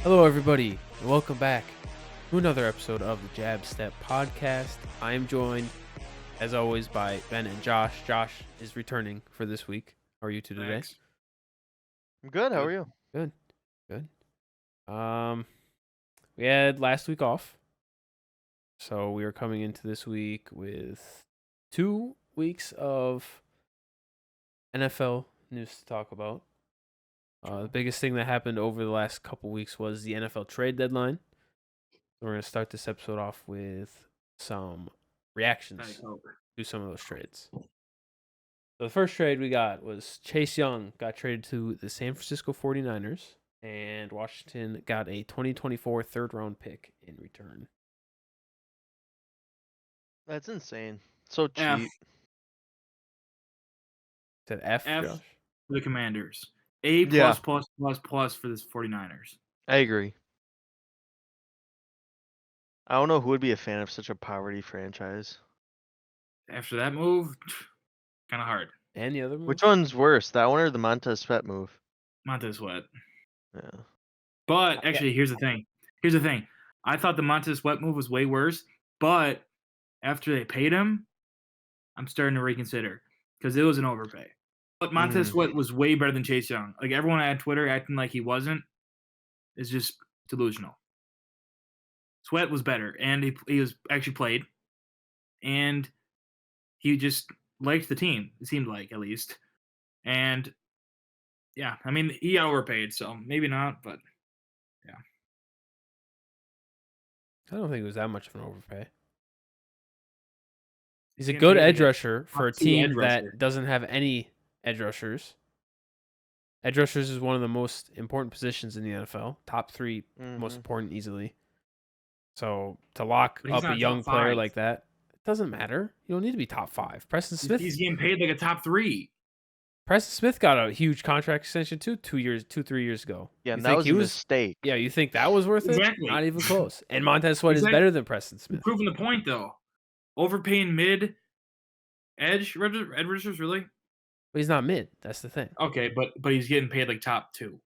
Hello, everybody, and welcome back to another episode of the J.A.B Step podcast. I am joined, as always, by Ben and Josh. Josh is returning for this week. How are you two today? Thanks. I'm good. How are you? Good. We had last week off, so we are coming into this week with 2 weeks of NFL news to talk about. The biggest thing that happened over the last couple weeks was the NFL trade deadline. We're going to start this episode off with some reactions to some of those trades. So the first trade we got was Chase Young got traded to the San Francisco 49ers, and Washington got a 2024 third-round pick in return. That's insane. So cheap. F. Said F, F Josh? for the Commanders. A+++ for this 49ers. I agree. I don't know who would be a fan of such a poverty franchise. After that move, kind of hard. And the other move? Which one's worse, that one or the Montez Sweat move? Montez Sweat. Yeah. But actually, here's the thing. I thought the Montez Sweat move was way worse, but after they paid him, I'm starting to reconsider because it was an overpay. But Montez Sweat was way better than Chase Young. Like everyone at Twitter acting like he wasn't is just delusional. Sweat was better, and he was actually played, and he just liked the team. It seemed like, at least, and yeah, I mean he got overpaid, so maybe not, but yeah. I don't think it was that much of an overpay. He's a good edge rusher for a team that doesn't have any edge rushers. Edge rushers is one of the most important positions in the NFL. Top 3 most important easily. So to lock up a young player like that, it doesn't matter. You don't need to be top 5. Preston Smith. He's getting paid like a top 3. Preston Smith got a huge contract extension too 3 years ago. Yeah, and that was a mistake. Yeah, you think that was worth it? Not even close. And Montez Sweat is better than Preston Smith. Proving the point though. Overpaying mid edge rushers, really? But he's not mid. That's the thing. Okay, but he's getting paid like top 2.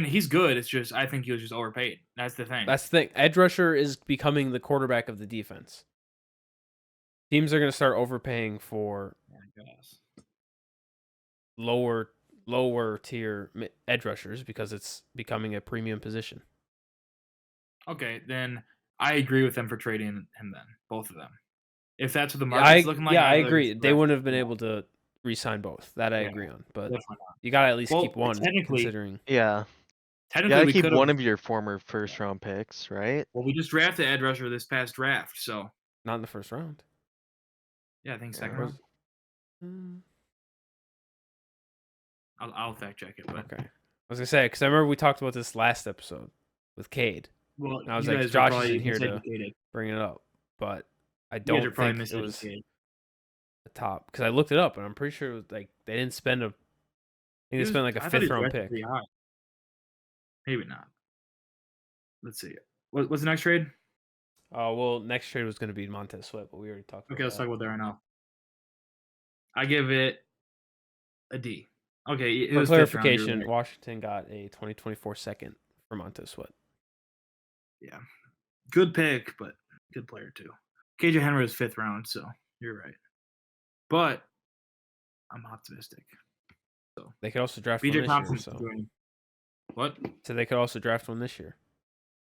He's good. It's just I think he was just overpaid. That's the thing. Edge rusher is becoming the quarterback of the defense. Teams are going to start overpaying for lower tier edge rushers because it's becoming a premium position. Okay, then I agree with them for trading him then, both of them. If that's what the market's looking like. Yeah, I agree. They wouldn't have been able to re-sign both. That I agree on. But you got to at least keep one, considering. Yeah. Technically, you got to keep one of your former first-round picks, right? Well, we just drafted edge rusher this past draft, so. Not in the first round. Yeah, I think second round. I'll fact check it. But. Okay. I was going to say, because I remember we talked about this last episode with Cade. Well, and I was like, Josh isn't here to bring it up. But I don't think it was the top. Because I looked it up, and I'm pretty sure it was like they didn't spend they spent like a 5th round pick. Maybe not. Let's see. What's the next trade? Well, next trade was going to be Montez Sweat, but we already talked about that. Okay, let's talk about that right now. I give it a D. Okay, for clarification, Washington got a 2024 second for Montez Sweat. Yeah. Good pick, but good player too. KJ Henry was 5th round, so you're right. But I'm optimistic. So they could also draft one this year. So. What? So they could also draft one this year.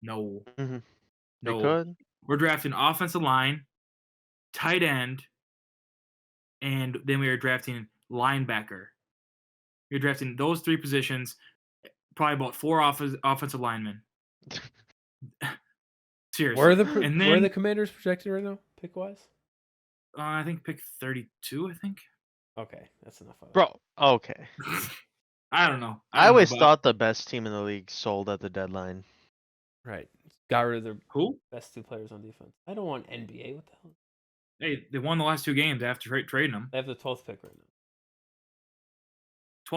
No. Mm-hmm. No. They could. We're drafting offensive line, tight end, and then we are drafting linebacker. We're drafting those 3 positions, probably about 4 offensive linemen. Seriously. Where are the Commanders projected right now, pick-wise? I think pick 32, I think. Okay, that's enough. Bro, okay. I don't know. I always thought the best team in the league sold at the deadline. Right. Got rid of their who? Best 2 players on defense. I don't want NBA. What the hell? Hey, they won the last 2 games after trading them. They have the 12th pick right now.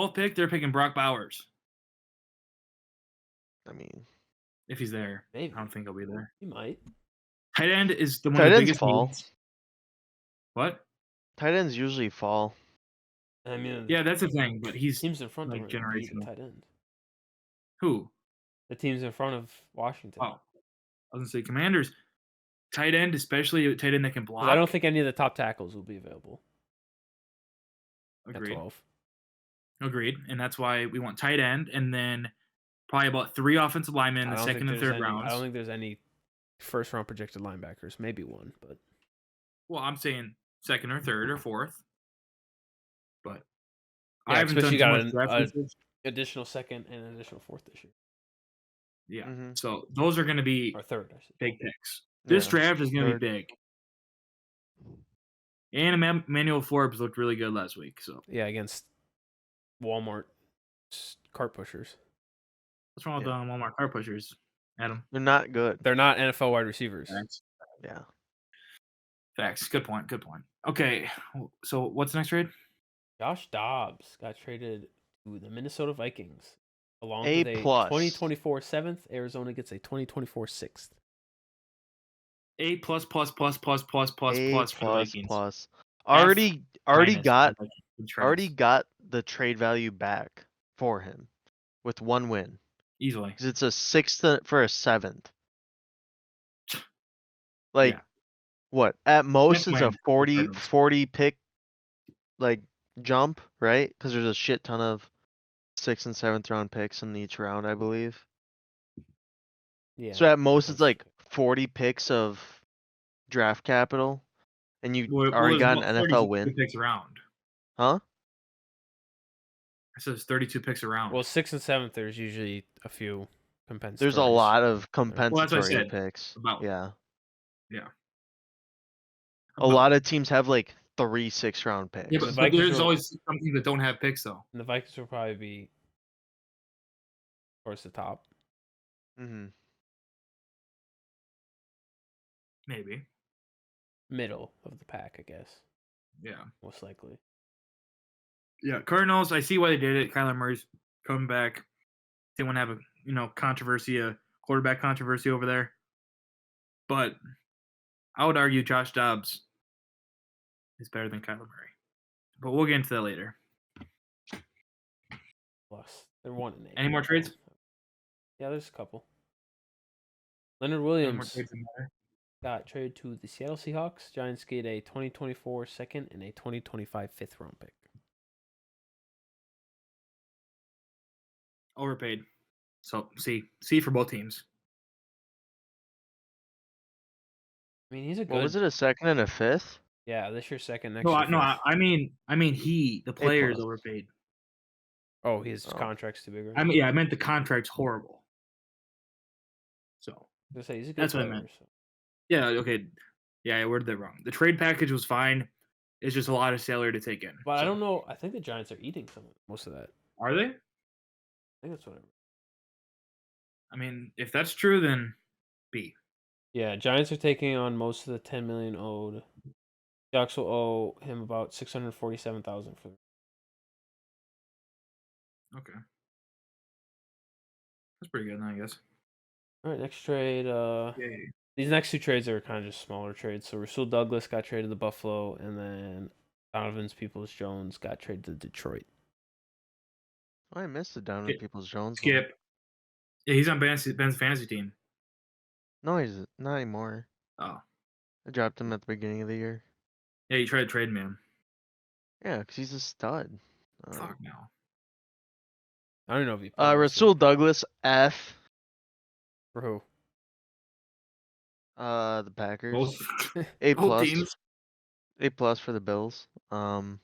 12th pick, they're picking Brock Bowers. I mean, if he's there. Maybe. I don't think he'll be there. He might. Tight end is the one of the biggest fall. Needs. What? Tight ends usually fall. I mean, yeah, that's the thing, but he's teams in front like of generational tight end. Who? The teams in front of Washington. Oh, I was gonna say Commanders. Tight end, especially a tight end that can block. 'Cause I don't think any of the top tackles will be available at Agreed. 12. Agreed. And that's why we want tight end, and then probably about 3 offensive linemen in I the don't second think and there's third any. rounds. I don't think there's any first round projected linebackers. Maybe one, but Well, I'm saying second or third or fourth. But yeah, I haven't especially done you too got much draft an research. additional second and an additional fourth this year, Yeah. Mhm. So those are going to be or third. I should say. big picks. This Yeah. draft is going to Third. be big. And Emmanuel Forbes looked really good last week. So Yeah, against Walmart cart pushers. what's wrong with Yeah. Walmart car pushers, Adam? They're not good. They're not NFL wide receivers. Facts. Yeah. Facts. Good point. Good point. Okay. So what's the next trade? Josh Dobbs got traded to the Minnesota Vikings along A with a plus. 2024 7th. Arizona gets a 2024 6th. A plus plus plus plus plus plus A plus for the plus Vikings. plus. F Already minus for got the Vikings in trades. already got the trade value back for him with one win. Easily. Because it's a 6th for a 7th. Like Yeah. what? At most That's it's a win. 40 pick like jump, right? Because there's a shit ton of 6th and 7th round picks in each round, I believe. Yeah. So at most it's depends. like 40 picks of draft capital, and you Well, already there's got an about NFL 32 win, picks around. huh? It says 32 picks around. Well, 6th and 7th, there's usually a few compensatory. There's a lot of Well, that's what I compensatory said picks. about. Yeah. Yeah. A lot of teams have like 3 6-round picks. Yeah, The but Vikings there's will- always some teams that don't have picks though. And the Vikings will probably be towards the top. Mm-hmm. Maybe. Middle of the pack, I guess. Yeah. Most likely. Yeah. Cardinals, I see why they did it. Kyler Murray's coming back. They want to have a controversy, a quarterback controversy over there. But I would argue Josh Dobbs is better than Kyler Murray. But we'll get into that later. Plus, they're 1-8. Any more trades? Yeah, there's a couple. Leonard Any more Williams trades that matter? got traded to the Seattle Seahawks. Giants get a 2024 second and a 2025 5th round pick. Overpaid. So C for both teams. I mean, he's a good. What was it, a 2nd and a 5th? Yeah, this year's second, next No, year. fifth. I mean the players plus. overpaid. Oh, his Oh. contract's too big. Right? I meant the contract's horrible. So I was gonna say he's a good that's what I player. meant. So. Yeah, okay. Yeah, I worded that wrong. The trade package was fine. It's just a lot of salary to take in. But I So- don't know. I think the Giants are eating most of that. Are they? I think that's what I remember. I mean, if that's true, then B. Yeah, Giants are taking on most of the $10 million owed. Seahawks will owe him about $647,000 for. Okay. That's pretty good, then, I guess. All right, next trade. Yay. These next two trades are kind of just smaller trades. So Rasul Douglas got traded to Buffalo, and then Donovan's Peoples-Jones got traded to Detroit. Oh, I missed the Donovan Peoples-Jones. Skip. Yeah, he's on Ben's fantasy team. No, he's not anymore. Oh. I dropped him at the beginning of the year. Yeah, you tried to trade him. Yeah, because he's a stud. Fuck no. I don't know if he. played Rasul Douglas, F. For who? The Packers. Both, A both plus. teams. A plus for the Bills. Donovan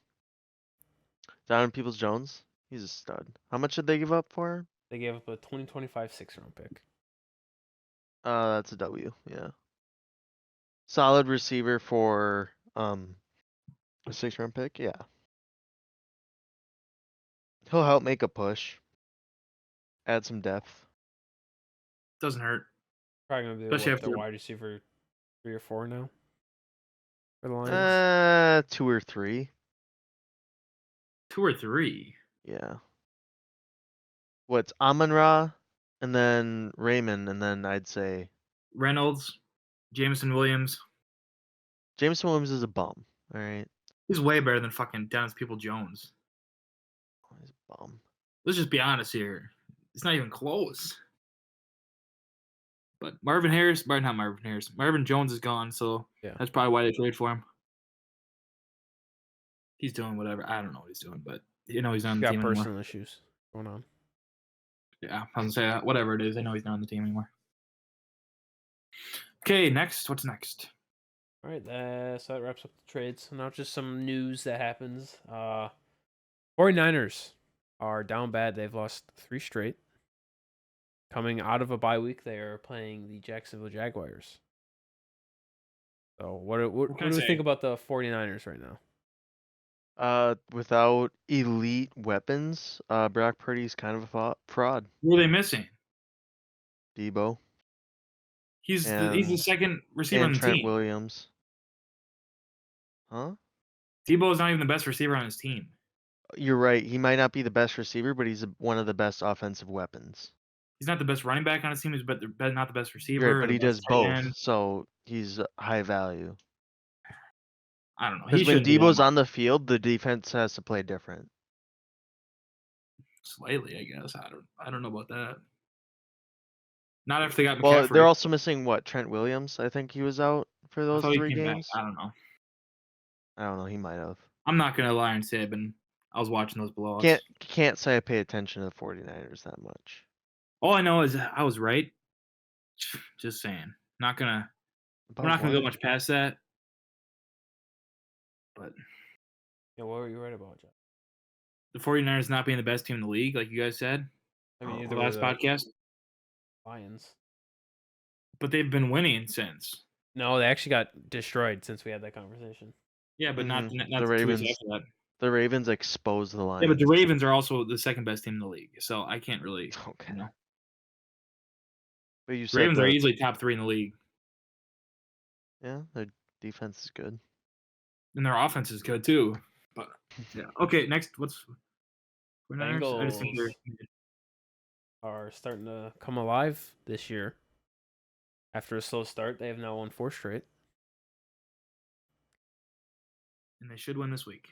Peoples-Jones, he's a stud. How much did they give up for him? They gave up a 2025 6th round pick. That's a W. Yeah. Solid receiver for a 6th round pick. Yeah. He'll help make a push. Add some depth. Doesn't hurt. Probably gonna be Especially their after- wide receiver 3 or 4 now. For the Lions. 2 or 3. 2 or 3. Yeah. What's Amon-Ra, and then Raymond, and then I'd say Reynolds, Jameson Williams. Jameson Williams is a bum. All right. He's way better than fucking Dennis People-Jones. He's a bum. Let's just be honest here. It's not even close. But Marvin Jones is gone, so Yeah. that's probably why they trade for him. He's doing whatever. I don't know what he's doing, but he's not on the Got team anymore. personal issues going on. Yeah, I was gonna say whatever it is. I know he's not on the team anymore. Okay, next. What's next? All right, so that wraps up the trades. So now just some news that happens. 49ers are down bad. They've lost 3 straight. Coming out of a bye week, they are playing the Jacksonville Jaguars. So what do we think about the 49ers right now? Without elite weapons, Brock Purdy's kind of a fraud. Who are they missing? Debo. He's the second receiver on the Trent team. Williams. Huh? Debo is not even the best receiver on his team. You're right. He might not be the best receiver, but he's one of the best offensive weapons. He's not the best running back on his team, but not the best receiver. Right, but he does both, so he's high value. I don't know. Because when Debo's on the field, the defense has to play different. Slightly, I guess. I don't know about that. Not after they got McCaffrey. Well, they're also missing Trent Williams. I think he was out for those 3 games. I don't know. I don't know. He might have. I'm not gonna lie and say I was watching those blowouts. Can't say I pay attention to the 49ers that much. All I know is I was right. Just saying. We're not gonna go much past that. But yeah, what were you right about, Jeff? The 49ers not being the best team in the league, like you guys said. I mean, the last podcast. Lions. But they've been winning since. No, they actually got destroyed since we had that conversation. Yeah, but not the Ravens. The Ravens exposed the Lions. Yeah, but the Ravens are also the second best team in the league, so I can't really. Okay. You know. But you said Ravens are easily top 3 in the league. Yeah, their defense is good, and their offense is good too. But yeah, okay. Next, what's Bengals? I just think are starting to come alive this year. After a slow start, they have now won 4 straight. And they should win this week.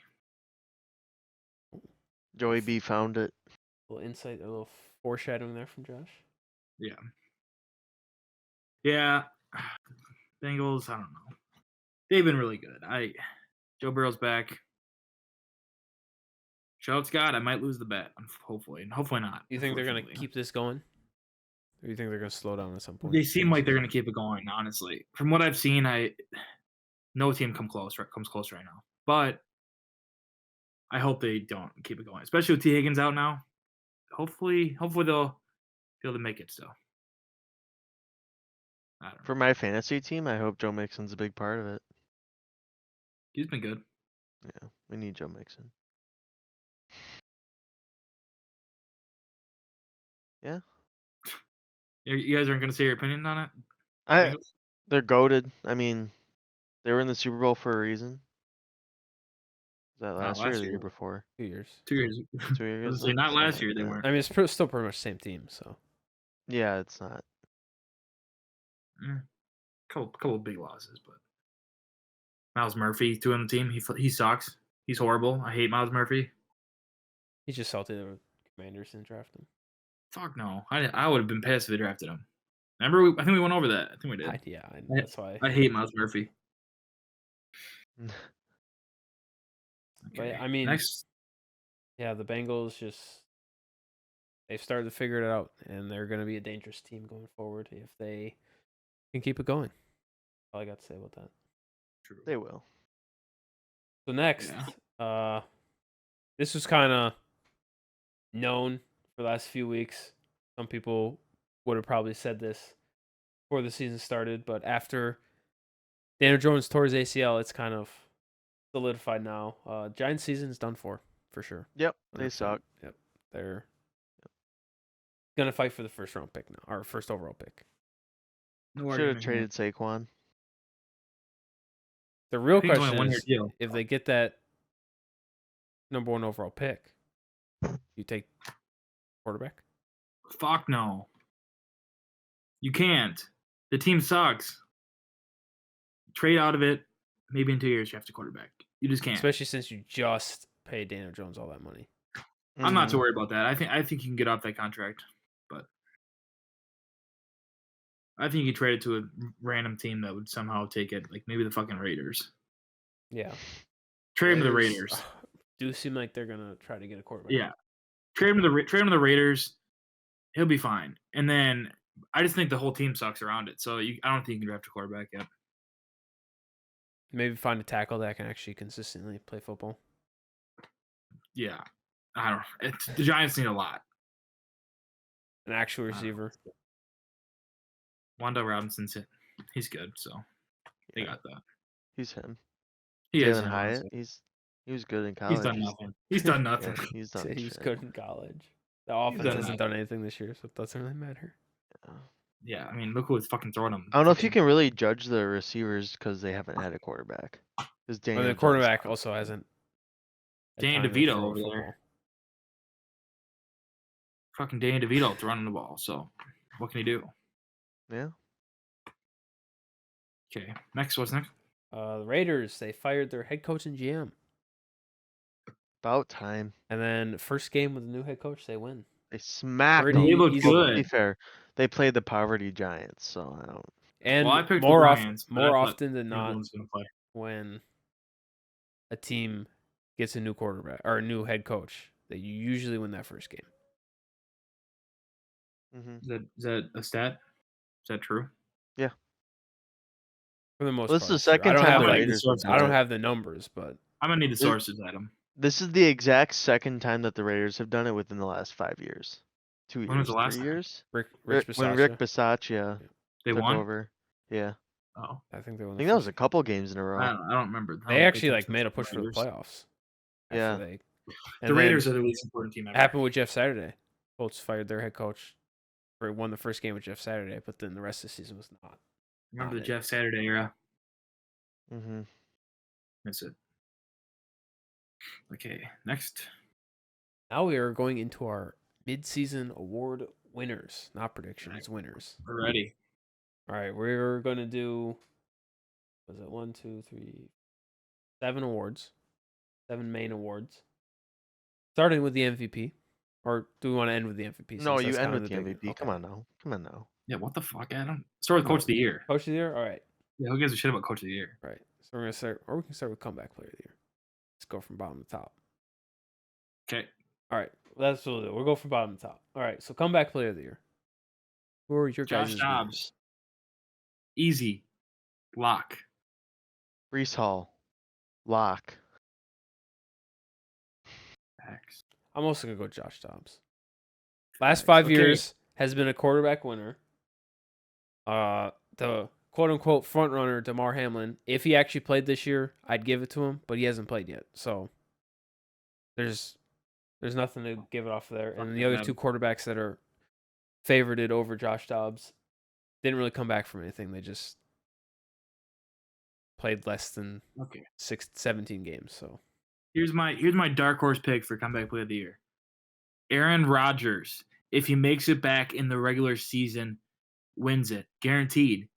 J.A.B found it. A little insight, a little foreshadowing there from Josh. Yeah. Yeah. Bengals, I don't know. They've been really good. Joe Burrow's back. Shout Scott, I might lose the bet, hopefully. And hopefully not. You think they're going to keep this going? Or you think they're going to slow down at some point? They seem like they're going to keep it going, honestly. From what I've seen, no team comes close right now. But I hope they don't keep it going, especially with T. Higgins out now. Hopefully they'll be able to make it still. I don't know. For my fantasy team, I hope Joe Mixon's a big part of it. He's been good. Yeah, we need Joe Mixon. Yeah. You guys aren't going to say your opinion on it? They're goated. I mean, they were in the Super Bowl for a reason. Was that last year or the year before? 2 years. 2 years. 2 years. I was say not last year. They weren't. I mean, it's still pretty much the same team. So. Yeah, it's not. Couple of big losses, but Miles Murphy too on the team. He sucks. He's horrible. I hate Miles Murphy. He's just salty that Commanders didn't draft him. Fuck no. I would have been pissed if they drafted him. Remember, I think we went over that. I think we did. Yeah, that's why. I hate Miles Murphy. Okay. But I mean, next. Yeah, the Bengals they've started to figure it out, and they're going to be a dangerous team going forward if they can keep it going. All I got to say about that. True. They will. So next, this was kind of known for the last few weeks. Some people would have probably said this before the season started, but after Daniel Jones tore his ACL, it's kind of solidified now. Giants season is done for sure. Yep, they suck. Yep, they're gonna fight for the first round pick now, or first overall pick. Should have traded Saquon. The real question is, if they get that number 1 overall pick, you take quarterback? Fuck no. You can't. The team sucks. Trade out of it. Maybe in 2 years you have to quarterback. You just can't. Especially since you just paid Daniel Jones all that money. I'm not too worried about that. I think you can get off that contract. I think you could trade it to a random team that would somehow take it, like maybe the fucking Raiders. Yeah. Trade him to the Raiders. Raiders. Do seem like they're gonna try to get a quarterback. Yeah, trade him to the Raiders. He'll be fine. And then I just think the whole team sucks around it. So I don't think you can draft a quarterback yet. Maybe find a tackle that can actually consistently play football. Yeah, I don't know. The Giants need a lot. An actual receiver. Wanda Robinson's it. He's good, so they got that. He's him. He is Jalen him, Hyatt. honestly. He was good in college. He's done nothing. He's done nothing. Yeah, he's done. He's shit. good in college. The offense done hasn't done anything this year, so it doesn't really matter. Yeah, I mean, look who's fucking throwing him. I don't know if you can really judge the receivers because they haven't had a quarterback. Because And Daniel the quarterback Jones- also hasn't. had Danny time to DeVito throw over football. there. Fucking Danny DeVito throwing the ball. So what can he do? Yeah. Okay, next. What's next? The Raiders, they fired their head coach and GM. About time. And then first game with the new head coach, they win. They smacked Pretty them. They look easily. To be good. fair, they played the poverty Giants, so I don't. And Well, I picked the more Giants, but I thought often than not, Everyone's gonna play. when a team gets a new quarterback or a new head coach, they usually win that first game. Mm-hmm. Is that a stat? Is that true? For the most Well, part, this is the it's true. second I don't time have the the Raiders. source have I done don't it. have the numbers, but I'm gonna need the sources, Adam. This is the exact second time that the Raiders have done it within the last 5 years. 2 years. When was the last 3 time? years? Rich When Rick Bisaccia, Bisaccia They took won. over. Yeah. Oh, I think they won. I The think that was first a couple games in a row. I don't remember. I don't They pay actually like attention made to a push for the Raiders. playoffs. after Yeah. they- The and Raiders then are the least important team it ever. happened with Jeff Saturday. Colts fired their head coach, or won the first game with Jeff Saturday, but then the rest of the season was not. Remember the it. Jeff Saturday era? Mm-hmm. Miss it. Okay, next. Now we are going into our midseason award winners, not predictions, winners. We're ready. All right, we're going to do, was it 1, 2, 3, 7 awards, 7 main awards, starting with the MVP. Or do we want to end with the MVP? No, since you that's end kind of with the big- MVP. okay. Come on now. Come on now. Yeah, what the fuck, Adam? Start with Coach of the Year. Coach of the year? All right. Yeah, who gives a shit about Coach of the Year? Right. So we're going to start, or we can start with comeback player of the year. Let's go from bottom to top. Okay. All right. That's what we'll do. We'll go from bottom to top. All right. So comeback player of the year. Who are your Josh guys' Dobbs. winners? Easy. Lock. Brees Hall. Lock. Facts. I'm also going to go Josh Dobbs. Last 5 Okay. years has been a quarterback winner. The quote-unquote front runner, DeMar Hamlin, if he actually played this year, I'd give it to him, but he hasn't played yet. So there's nothing to give it off there. Fuck And the that, other Adam. two quarterbacks that are favorited over Josh Dobbs didn't really come back from anything. They just played less than Okay. 17 games. So Here's my dark horse pick for comeback player of the year. Aaron Rodgers, if he makes it back in the regular season, wins it. Guaranteed.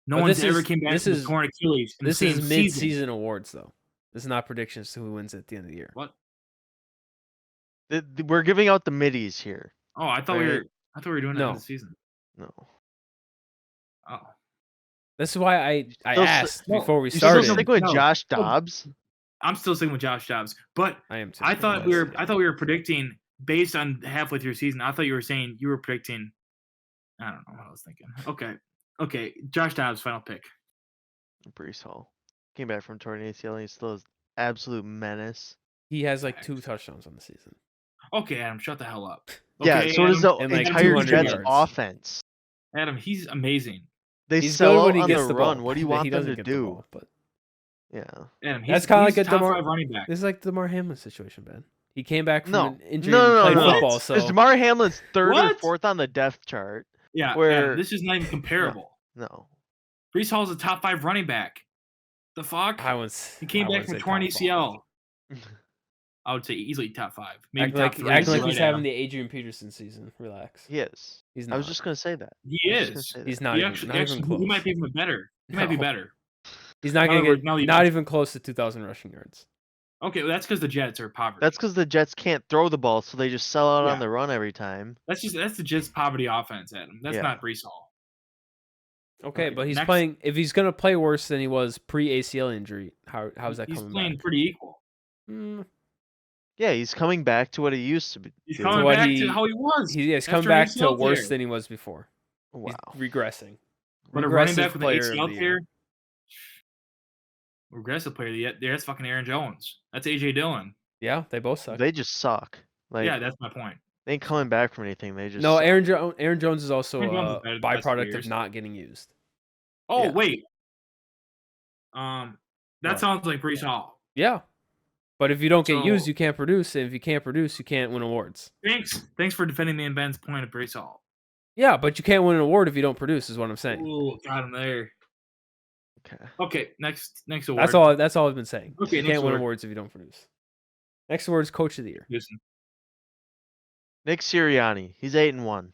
No But one's this ever is- came back this from is- the torn Achilles in this the is same mid-season season. awards, though. This is not predictions to who wins at the end of the year. What? We're giving out the middies here. Oh, I thought we were doing that No. in the season. No. Oh. This is why I Still asked no, before we You still started. stick with No. Josh No. Dobbs? I'm still sticking with Josh Dobbs. But I am too. I thought we Yes. were predicting based on halfway through the season. I thought you were saying you were predicting. I don't know what I was thinking. Okay. Josh Dobbs, final pick. Brees Hall. Came back from torn ACL and he still is absolute menace. He has like 2 Facts. touchdowns on the season. Okay, Adam, shut the hell up. Yeah, Okay, so does the and, like, entire 200 Jets yards. offense. Adam, he's amazing. They He's sell good out when he on gets the the run. ball. What do you He want them doesn't to get the do? ball, but Yeah. Adam, That's kinda like he's a top DeMar- 5 running back. this is like the DeMar Hamlin situation, Ben. He came back from No. an injury No, and no, played no. football. So Because DeMar Hamlin's third or What? fourth on the depth chart. Yeah, where- Adam, this is not even comparable. No. Brees Hall's a top 5 running back. The fuck? He came back from torn ACL. I would say easily top 5. Maybe Acting like, top 3. acting like Right, he's Adam. having the Adrian Peterson season. Relax. He is. He's not. I was just gonna say that. He I was just gonna is. say that. He's not He even, actually, not even close. he might be even better. He might be No. better. He's not In going other to words, get now you not mention- even close to 2,000 rushing yards. Okay, well, that's because the Jets are poverty. That's because the Jets can't throw the ball, so they just sell out on Yeah. the run every time. That's the Jets poverty offense, Adam. That's Yeah. not Brees Hall. Okay, but he's Next- playing. If he's gonna play worse than he was pre-ACL injury, how's that He's coming playing back? pretty equal. Yeah, he's coming back to what he used to be. He's doing. coming what back he- to how he was. He's coming after an back to ACL worse tear. than he was before. Wow. He's regressing. But a running back Regressive with an player of ACL the year. tear. Regressive player. That's fucking Aaron Jones. That's AJ Dillon. Yeah, they both suck. They just suck. Like, Yeah, that's my point. they ain't coming back from anything. They just No, suck. Aaron Jones is also Aaron Jones is a better the past couple byproduct of years. not getting used. Oh Yeah. wait. That What? sounds like Brees Hall. Yeah, but if you don't get used, So- you can't produce. And if you can't produce, you can't win awards. Thanks for defending me and Ben's point of Brees Hall. Yeah, but you can't win an award if you don't produce. Is what I'm saying. Ooh, got him there. Okay. Okay, next award. That's all I've been saying. Okay, you next can't win award. awards if you don't produce. Next award is Coach of the Year. Houston. Nick Sirianni. He's 8-1.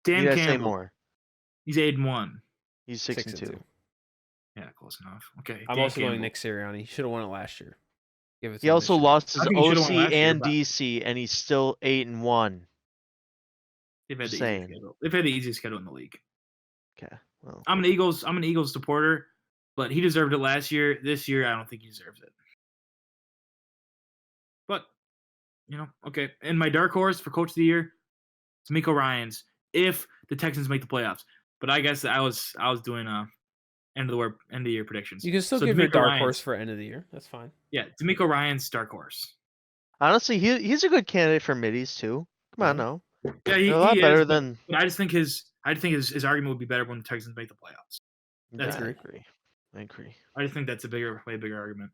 Dan You guys say Campbell. more. He's 8-1. He's 6-2. Yeah, close enough. Okay. I'm Dan also going Campbell. Nick Sirianni. He should have won it last year. Give it to He him also this year. lost his I think he should've OC won last year, and but- DC, and he's still 8-1. They've had the Just easiest saying. schedule. They've had the easiest schedule in the league. Okay. Well, I'm an Eagles supporter, but he deserved it last year. This year, I don't think he deserves it. But okay. And my dark horse for Coach of the Year, D'Amico Ryans, if the Texans make the playoffs. But I guess I was doing end of the year predictions. You can still So give your D'Amico dark Ryans- horse for end of the year. That's fine. Yeah, D'Amico Ryans dark horse. honestly, he's a good candidate for middies too. Come on Yeah. now. Yeah, They're a lot he better is, than. But I just think his argument would be better when the Texans make the playoffs. That's Yeah, I it. agree. I agree. I just think that's a way bigger argument.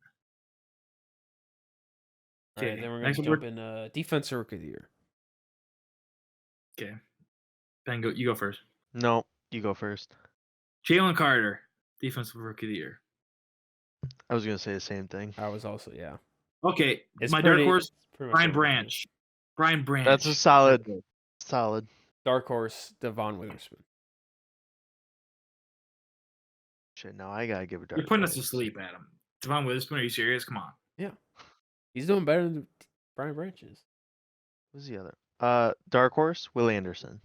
All right, Okay, then we're gonna next jump award. in defensive rookie of the year. Okay, Ben, you go first. No, you go first. Jalen Carter, defensive rookie of the year. I was gonna say the same thing. I was also Okay, It's my pretty- dark horse, it's pretty much Brian everyone is. Branch. Brian Branch. That's a solid. Solid. Dark horse Devon Witherspoon. Shit, now I gotta give a dark. You're putting us to horse. sleep, Adam. Devon Witherspoon, are you serious? Come on. He's doing better than Brian Branch is. Who's the other? Dark horse, Will Anderson.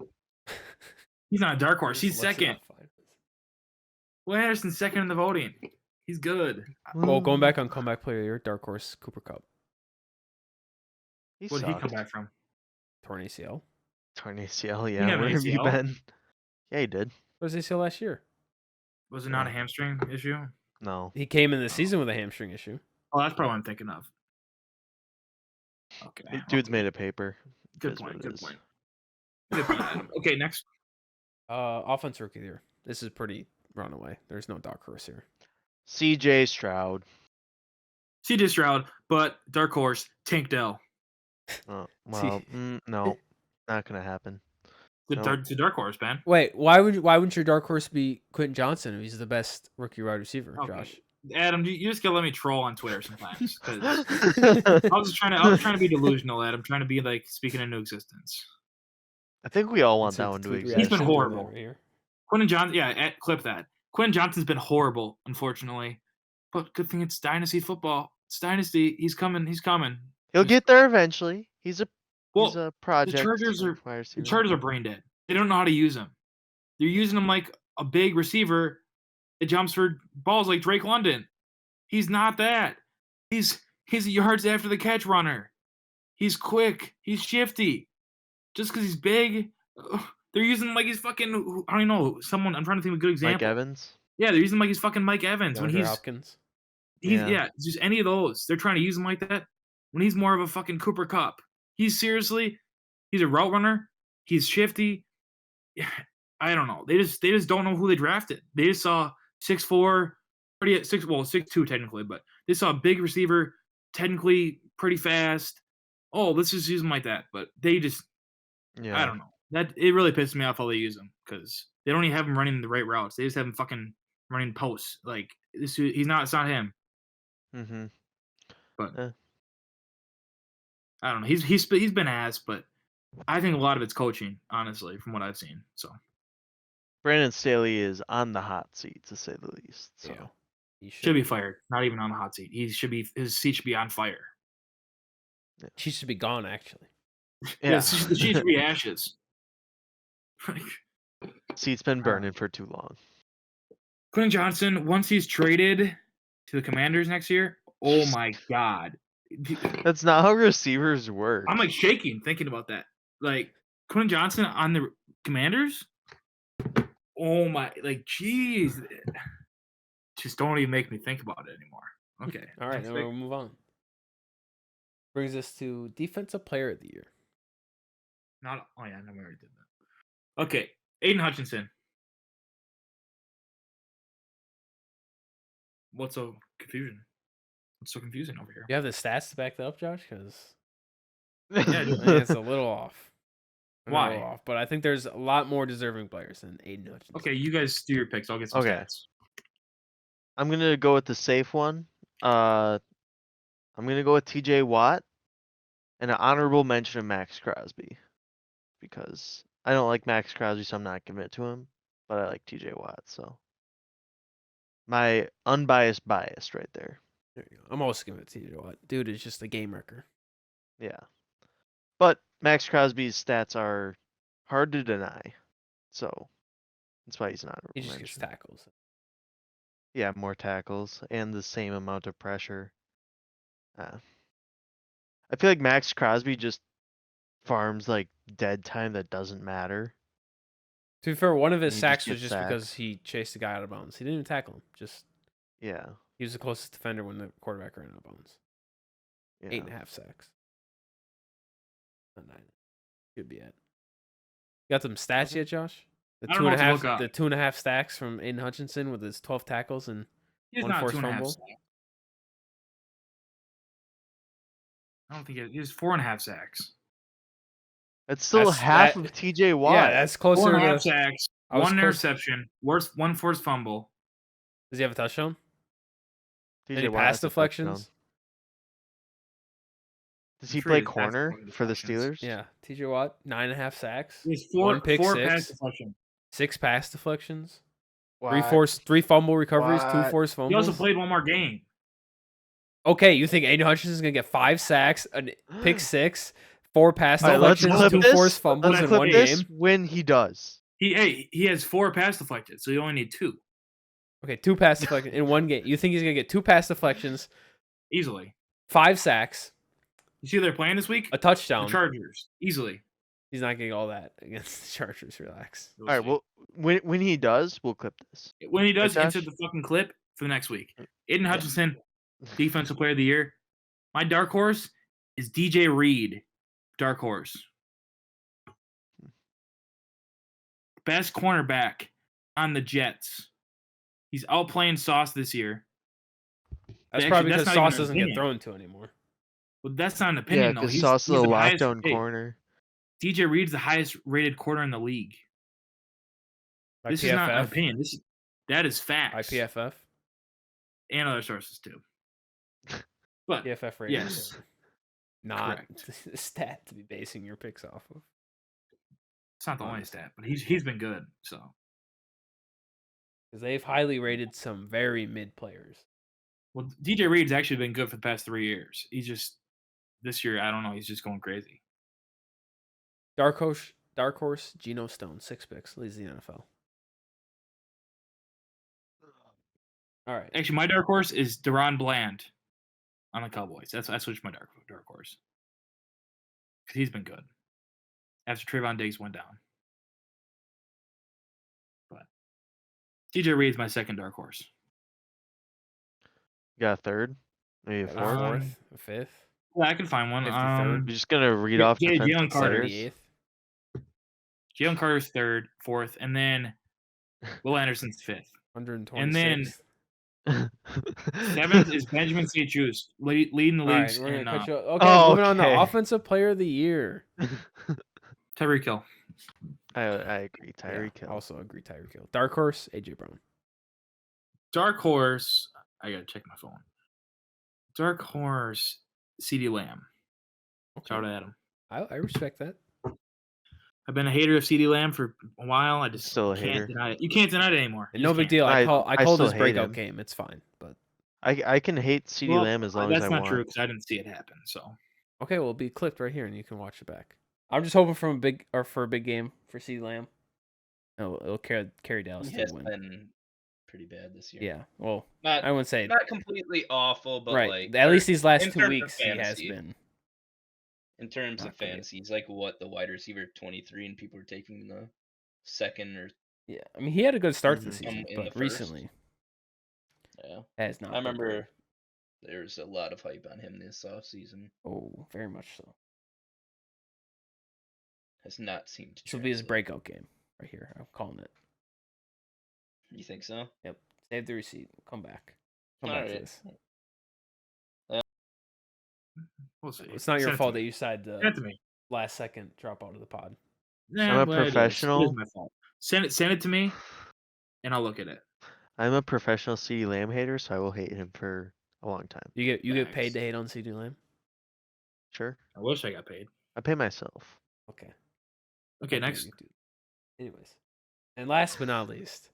He's not a dark horse. He's Let's second. not fight. Will Anderson's second in the voting. He's good. Well, going back on comeback player of the year, dark horse Cooper Kupp, He What did he come sucked. back from? torn ACL. Torn ACL, He yeah. had an Where have you ACL? been? Yeah, he did. What was ACL last year? Was it not a hamstring issue? No. He came in the season with a hamstring issue. Oh, that's probably what I'm thinking of. Okay. Dude's made of paper. Good Is what point. it Good is. point. Good point, Adam. Okay, next. Offense rookie of the year. This is pretty runaway. There's no dark horse here. CJ Stroud. CJ Stroud, but dark horse, Tank Dell. Oh, well, no, not gonna happen. No. It's a dark horse, Ben. Wait, why wouldn't your dark horse be Quentin Johnson if he's the best rookie wide receiver, Okay. Josh? Adam, you just gotta let me troll on Twitter sometimes. 'Cause I was trying to be delusional, Adam. Trying to be like speaking into existence. I think we all want It's that a one to tweet exist. He's been reaction doing that horrible. right here. Quentin Johnson, clip that. Quentin Johnson's been horrible, unfortunately. But good thing it's dynasty football. It's dynasty. He's coming. He's coming. He'll get there eventually. He's a Well, project. Chargers are- wide the receiver. Chargers are brain dead. They don't know how to use him. They're using him like a big receiver that jumps for balls like Drake London. He's not that. He's a yards after the catch runner. He's quick. He's shifty. Just because he's big, they're using him like he's fucking. I don't know. Someone. I'm trying to think of a good example. Mike Evans. Yeah, they're using him like he's fucking Mike Evans when DeAndre he's Hopkins. Yeah. just any of those. They're trying to use him like that when he's more of a fucking Cooper Kupp. He's a route runner. He's shifty. I don't know. They just don't know who they drafted. They just saw 6'4", 6'2" technically, but they saw a big receiver, technically pretty fast. Oh, let's just use him like that. But they just, Yeah. I don't know. That it really pisses me off how they use him because they don't even have him running the right routes. They just have him fucking running posts. Like this, it's not him. Mm-hmm. But Eh. I don't know. He's been ass, but I think a lot of it's coaching, honestly, from what I've seen. So Brandon Staley is on the hot seat to say the least. So Yeah. He should be fired. Not even on the hot seat. His seat should be on fire. She should be gone, actually. yeah, The seat should be ashes. Like, seat's been burning for too long. Quentin Johnson, once he's traded to the Commanders next year, oh my God. That's not how receivers work. I'm like shaking thinking about that. Like Quentin Johnson on the Commanders? Oh my, like, jeez. Just don't even make me think about it anymore. Okay. All right, now we'll move on. Brings us to Defensive Player of the Year. No, we already did that. Okay, Aiden Hutchinson. What's so confusing? What's so confusing over here? You have the stats to back that up, Josh? Because Yeah, I think it's a little off. Why? A little off, but I think there's a lot more deserving players than Aiden Hutchinson. Okay, you guys do your picks. I'll get some stats. I'm gonna go with the safe one. I'm gonna go with T.J. Watt, and an honorable mention of Max Crosby, because I don't like Max Crosby, so I'm not giving it to him. But I like T.J. Watt, so my unbiased bias right there. There you go. I'm also giving it to TJ Watt. Dude is just a game wrecker. Yeah, but Max Crosby's stats are hard to deny, so that's why he's an honorable He just gets mention. tackles. Yeah, more tackles and the same amount of pressure. I feel like Max Crosby just farms like dead time that doesn't matter. To be fair, one of his He just sacks was gets just because sacks. he chased the guy out of bounds. He didn't even tackle him. Just Yeah, he was the closest defender when the quarterback ran out of bounds. yeah. 8.5 sacks. Not 9. Should be at. You got some stats yet, Josh? The I don't know what to look 2.5. up. The 2.5 stacks from Aiden Hutchinson with his 12 tackles and He's one not forced 2.5 fumble. sacks. I don't think he has 4.5 sacks. It's still That's- half that- of TJ Watt. Yeah, that's closer 4.5 to. sacks, I was one close. interception, one forced fumble. Does he have a touchdown? Any TJ Watt pass has a touchdown. deflections? Does I'm he sure play he has pass corner deflections. for the Steelers? Yeah, TJ Watt 9.5 sacks. He has One pick four six. pass deflections. 6 pass deflections. Watt. 3 fumble recoveries. 2 Watt. forced He fumbles. also played one more game. Okay, you think Aiden Hutchinson's gonna get 5 sacks, a pick 6, 4 pass All right, let's deflections, clip 2 forced this. fumbles Let's in clip one this game? when he does. He has 4 pass deflected, so you only need 2 Okay, 2 pass deflections in one game. You think he's gonna get 2 pass deflections, easily. 5 sacks, You see who they're playing this week? a The touchdown? Chargers, easily. He's not getting all that against the Chargers. Relax. We'll All right, see. well, when he does, we'll clip this. When he does, Right, insert Josh? the fucking clip for the next week. Aiden Yeah. Hutchinson, Defensive Player of the Year. My dark horse is DJ Reed. Dark horse. Best cornerback on the Jets. He's outplaying Sauce this year. That's Actually, probably that's because not even Sauce an doesn't get opinion. thrown to anymore. Well, that's not an Yeah, opinion, though. because He's Sauce is a the highest. lockdown Hey, corner. DJ Reed's the highest rated corner in the league. By This is not an PFF? opinion. That is facts. IPFF? And other sources too. But PFF rating. yes, Not correct. a stat to be basing your picks off of. It's not the only stat, but he's been good. So Because they've highly rated some very mid players. well, DJ Reed's actually been good for the past 3 years. He's just this year, I don't know. He's just going crazy. Dark horse, Geno Stone, 6 picks, leads the NFL. All right. Actually, my dark horse is Deron Bland on the Cowboys. That's which my dark horse. Because he's been good after Trayvon Diggs went down. But DJ Reed's my second dark horse. You got a third? Maybe a A fourth? fourth, a fifth, Yeah, I can find one. 53rd. You're just gonna read Yeah, off Jalen defensive Carter. players? 38th. Jalen Carter's third, fourth, and then Will Anderson's fifth. 126th. And then seventh is Benjamin St-Juste, leading the All right, leagues we're in gonna cut you. Okay, Oh, moving on to okay. offensive player of the year. Tyreek Hill. I agree. Tyreek Hill. Also agree, Tyreek Hill. Dark horse, AJ Brown. Dark horse. I gotta check my phone. Dark horse. CeeDee Lamb. Shout out at him. I respect that. I've been a hater of CeeDee Lamb for a while. I just Still a can't hater. deny it. You can't deny it anymore. And You no just big can't. deal. I called still his hate breakout him. game. It's fine. But I can hate CeeDee Well, Lamb as long as I that's want. not true because I didn't see it happen. So okay, well, it'll be clipped right here, and you can watch it back. I'm just hoping for a big game for CeeDee Lamb. It'll carry Dallas He to has the win. been pretty bad this year. Yeah. Well, Not I wouldn't say not completely awful, but right. like At least these last in 2 terms of weeks, he has fantasy. been. In terms Not of great. fantasy, he's like the wide receiver 23, and people are taking the second or Yeah. I mean, he had a good start to the Mhm. season, in the but first. recently Yeah. has not I been great. remember there's a lot of hype on him this offseason. Oh, very much so. Has not seemed to This will be his translate. breakout game right here. I'm calling it. You think so? Yep. Save the receipt. Come back. Come All back to right. this. We'll see. It's not your Send it to fault me. that you decided Send to it to me. last second drop out of the pod. Nah, I'm a well, It is professional. my fault. Send it to me, and I'll look at it. I'm a professional CeeDee Lamb hater, so I will hate him for a long time. You get paid Facts. to hate on CD Lamb? Sure. I wish I got paid. I pay myself. Okay. Okay, I do, next. you do. Anyways. And last but not least,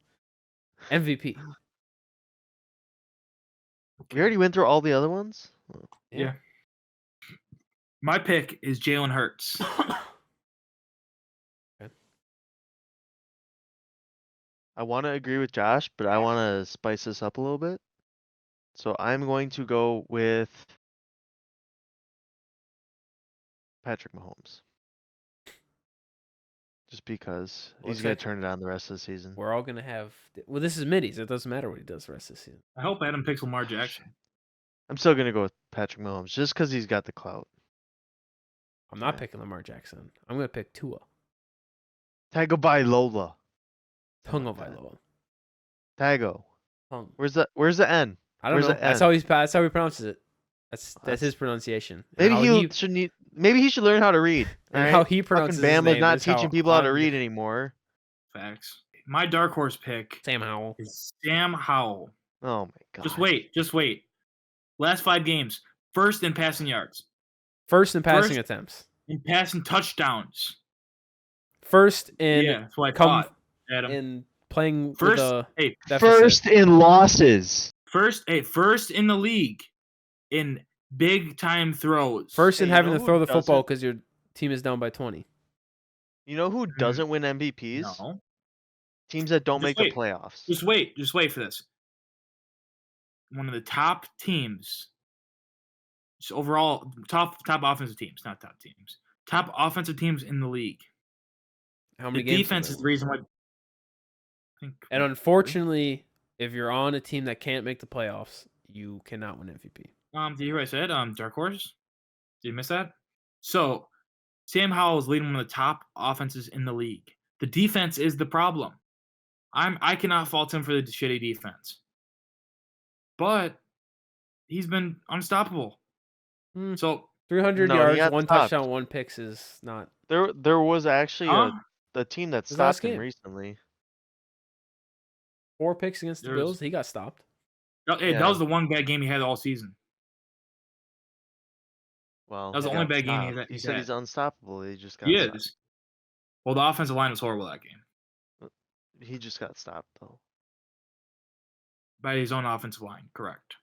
MVP. We already went through all the other ones? Oh. Yeah. My pick is Jalen Hurts. I want to agree with Josh, but I want to spice this up a little bit. So I'm going to go with Patrick Mahomes. Just because he's Looks going like to turn it on the rest of the season. we're all going to have. Well, this is middies. It doesn't matter what he does the rest of the season. I hope Adam picks Lamar Jackson. I'm still going to go with Patrick Mahomes just because he's got the clout. I'm not Yeah. picking Lamar Jackson. I'm going to pick Tua. Tago by Lola. Tungo like that. Vailoa. Tago. Tung. Where's the N? I don't Where's know. the That's N? how he pronounces it. That's his pronunciation. And Maybe he should learn how to read. And all how right? he pronounces his Fucking Bama's name not is how teaching people how to I'm- read anymore. Facts. My dark horse pick Sam Howell. is Sam Howell. Oh my god. Just wait. Last 5 games, first in passing yards, First in passing First- attempts. in passing touchdowns. First in Yeah, that's what I come thought, Adam. in playing with First, a hey, deficit. First in losses. first in the league in big time throws. First in Hey, you having know to who throw the football doesn't- because your team is down by 20. You know who doesn't win MVPs? No. Teams that don't Just make wait. the playoffs. Just wait for this. One of the top teams, just overall top offensive teams, not top teams. Top offensive teams in the league. How The many games? defense is the reason why. I think And unfortunately, if you're on a team that can't make the playoffs, you cannot win MVP. did you hear what I said? Dark horse. Did you miss that? So, Sam Howell is leading one of the top offenses in the league. The defense is the problem. I cannot fault him for the shitty defense, but he's been unstoppable. So 300 No, he yards, got 1 stopped. touchdown, 1 picks is not. There was actually Huh? a team that was last stopped him game. recently. 4 picks against the There was- Bills. He got stopped. Hey, Yeah. that was the one bad game he had all season. Well, That was the he only got bad game stopped. he's You said had. he's unstoppable. He just got He stopped. is. Well, the offensive line was horrible that game He just got stopped though. by his own offensive line. Correct.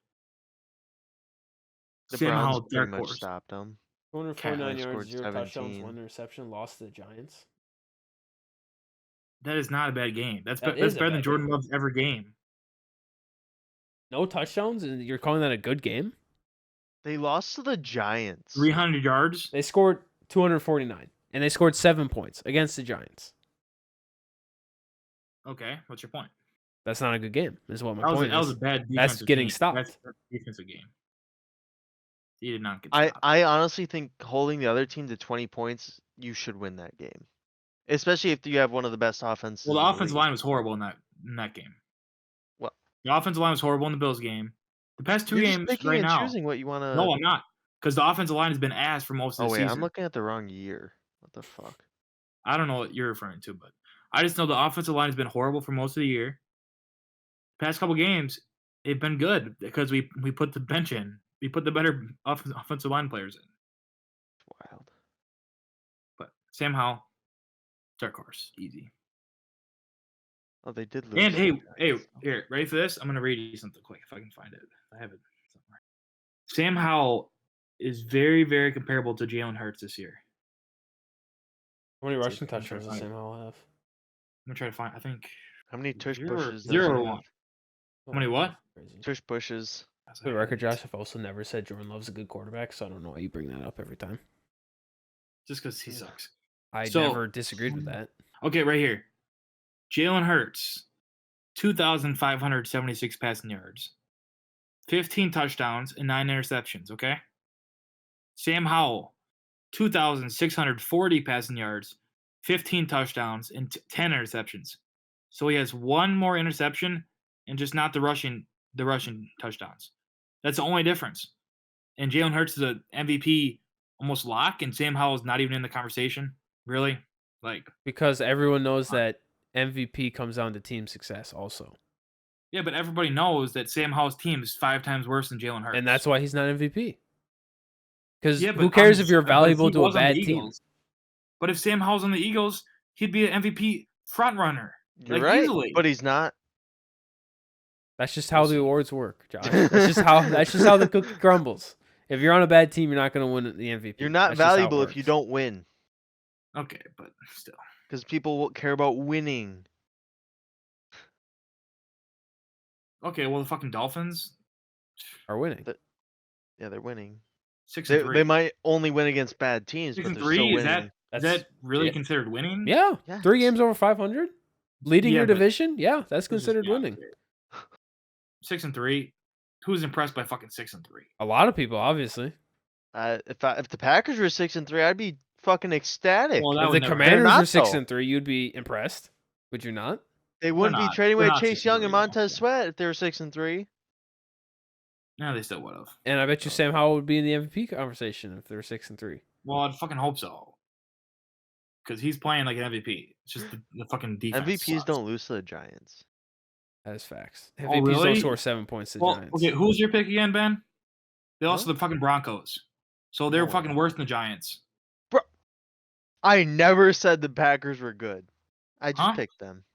The Sam Browns Howell, pretty dark much horse. stopped him. 249 Only yards, scored 0 touchdowns, 17. 1 interception, lost to the Giants. That is not a bad game. That's That that's is a better than bad Jordan game. Love's ever game. No touchdowns, and you're calling that a good game? They lost to the Giants. 300 yards. They scored 249, and they scored 7 points against the Giants. Okay, what's your point? That's not a good game, is what my That was, point that was is. a bad defensive That's getting game. stopped. That's a defensive game. He did not get I stopped. honestly think holding the other team to 20 points, you should win that game. Especially if you have one of the best offenses. Well, the in offensive league. line was horrible in that game. What? The offensive line was horrible in the Bills game. The past 2 You're games just picking right and now. choosing what you want to. No, I'm not. Because the offensive line has been ass for most of Oh the wait, season. I'm looking at the wrong year. What the fuck? I don't know what you're referring to, but I just know the offensive line has been horrible for most of the year. Past couple games, they've been good because we put the bench in. We put the better offensive line players in. Wild. But Sam Howell, dark horse, easy. Oh, they did lose. And to the hey, Giants, though. here, ready for this? I'm gonna read you something quick if I can find it. I have it somewhere. Sam Howell is very, very comparable to Jalen Hurts this year. How many Let's see rushing if I can try touchdowns to does find Sam Howell have? I'm gonna try to find. I think How many tush zero- pushes? does zero he or have? one. How many what? Crazy. Tush pushes. For the record, Josh, I've also never said Jordan Love's a good quarterback, so I don't know why you bring that up every time. Just because he sucks. I So- never disagreed with that. Okay, right here. Jalen Hurts, 2,576 passing yards, 15 touchdowns, and 9 interceptions, okay? Sam Howell, 2,640 passing yards, 15 touchdowns, and 10 interceptions. So he has one more interception and just not the rushing touchdowns. That's the only difference. And Jalen Hurts is a MVP almost lock, and Sam Howell's not even in the conversation. Really? Like, Because everyone knows that MVP comes down to team success also. yeah, but everybody knows that Sam Howell's team is 5 times worse than Jalen Hurts. And that's why he's not MVP. Because Yeah, who but cares on- if you're but valuable he to a was on the bad team? Eagles. But if Sam Howell's on the Eagles, he'd be an MVP front runner. You're Like, right, easily. but he's not. That's just how the awards work, Josh. That's just how the cookie crumbles. If you're on a bad team, you're not going to win the MVP. You're not That's just how it valuable if you works. don't win, Okay, but still. because people care about winning. Okay, well, the fucking Dolphins, Are winning. Yeah, they're winning. 6 They, and 3. they might only win against bad teams, 6 but and they're still 3, is winning. that really yeah. considered winning? Yeah. Yes. 3 games over 500? Leading Yeah, your but- division? Yeah, that's This is considered beyond winning. fair. 6 and 3. Who's impressed by fucking 6 and 3? A lot of people, obviously. If the Packers were 6-3, I'd be fucking ecstatic. Well, that If would the never Commanders not, were 6 though. and 3, you'd be impressed. Would you not? They wouldn't be not. trading They're away not Chase Young 6-3, and no. Montez Sweat if they were 6-3. No, they still would have. And I bet you Sam Howell would be in the MVP conversation if they were 6 and 3. Well, I'd fucking hope so. Because he's playing like an MVP. It's just the fucking defense. MVPs sucks. don't lose to the Giants. That is facts. Oh, MVPs really? don't score 7 points to Well, Giants. okay, who's your pick again, Ben? They lost Huh? to the fucking Broncos. So they're Oh. fucking worse than the Giants. I never said the Packers were good. I just Huh? picked them.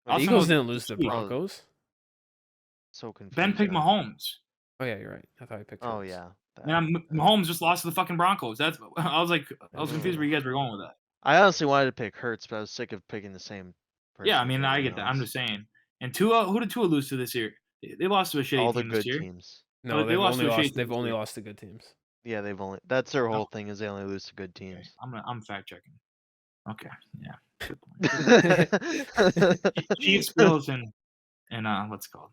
The Also, Eagles no, didn't lose to the Chiefs. Broncos. So confused. Ben picked now. Mahomes. Oh, yeah, you're right. I thought you picked Oh Hurts. yeah. And Mahomes just lost to the fucking Broncos. That's I was Oh. confused where you guys were going with that. I honestly wanted to pick Hurts, but I was sick of picking the same person. Yeah, I mean, for I everyone get that. I'm else. just saying. And Tua, who did Tua lose to this year? They lost to a shitty All the team this good year. teams. No, But they they've lost only to a shitty lost. team They've this only year. lost to good teams. Yeah, that's their whole Oh. thing is they only lose to good Okay, teams. I'm fact checking. Okay, yeah. Good point. Chiefs, Bills, and what's it called?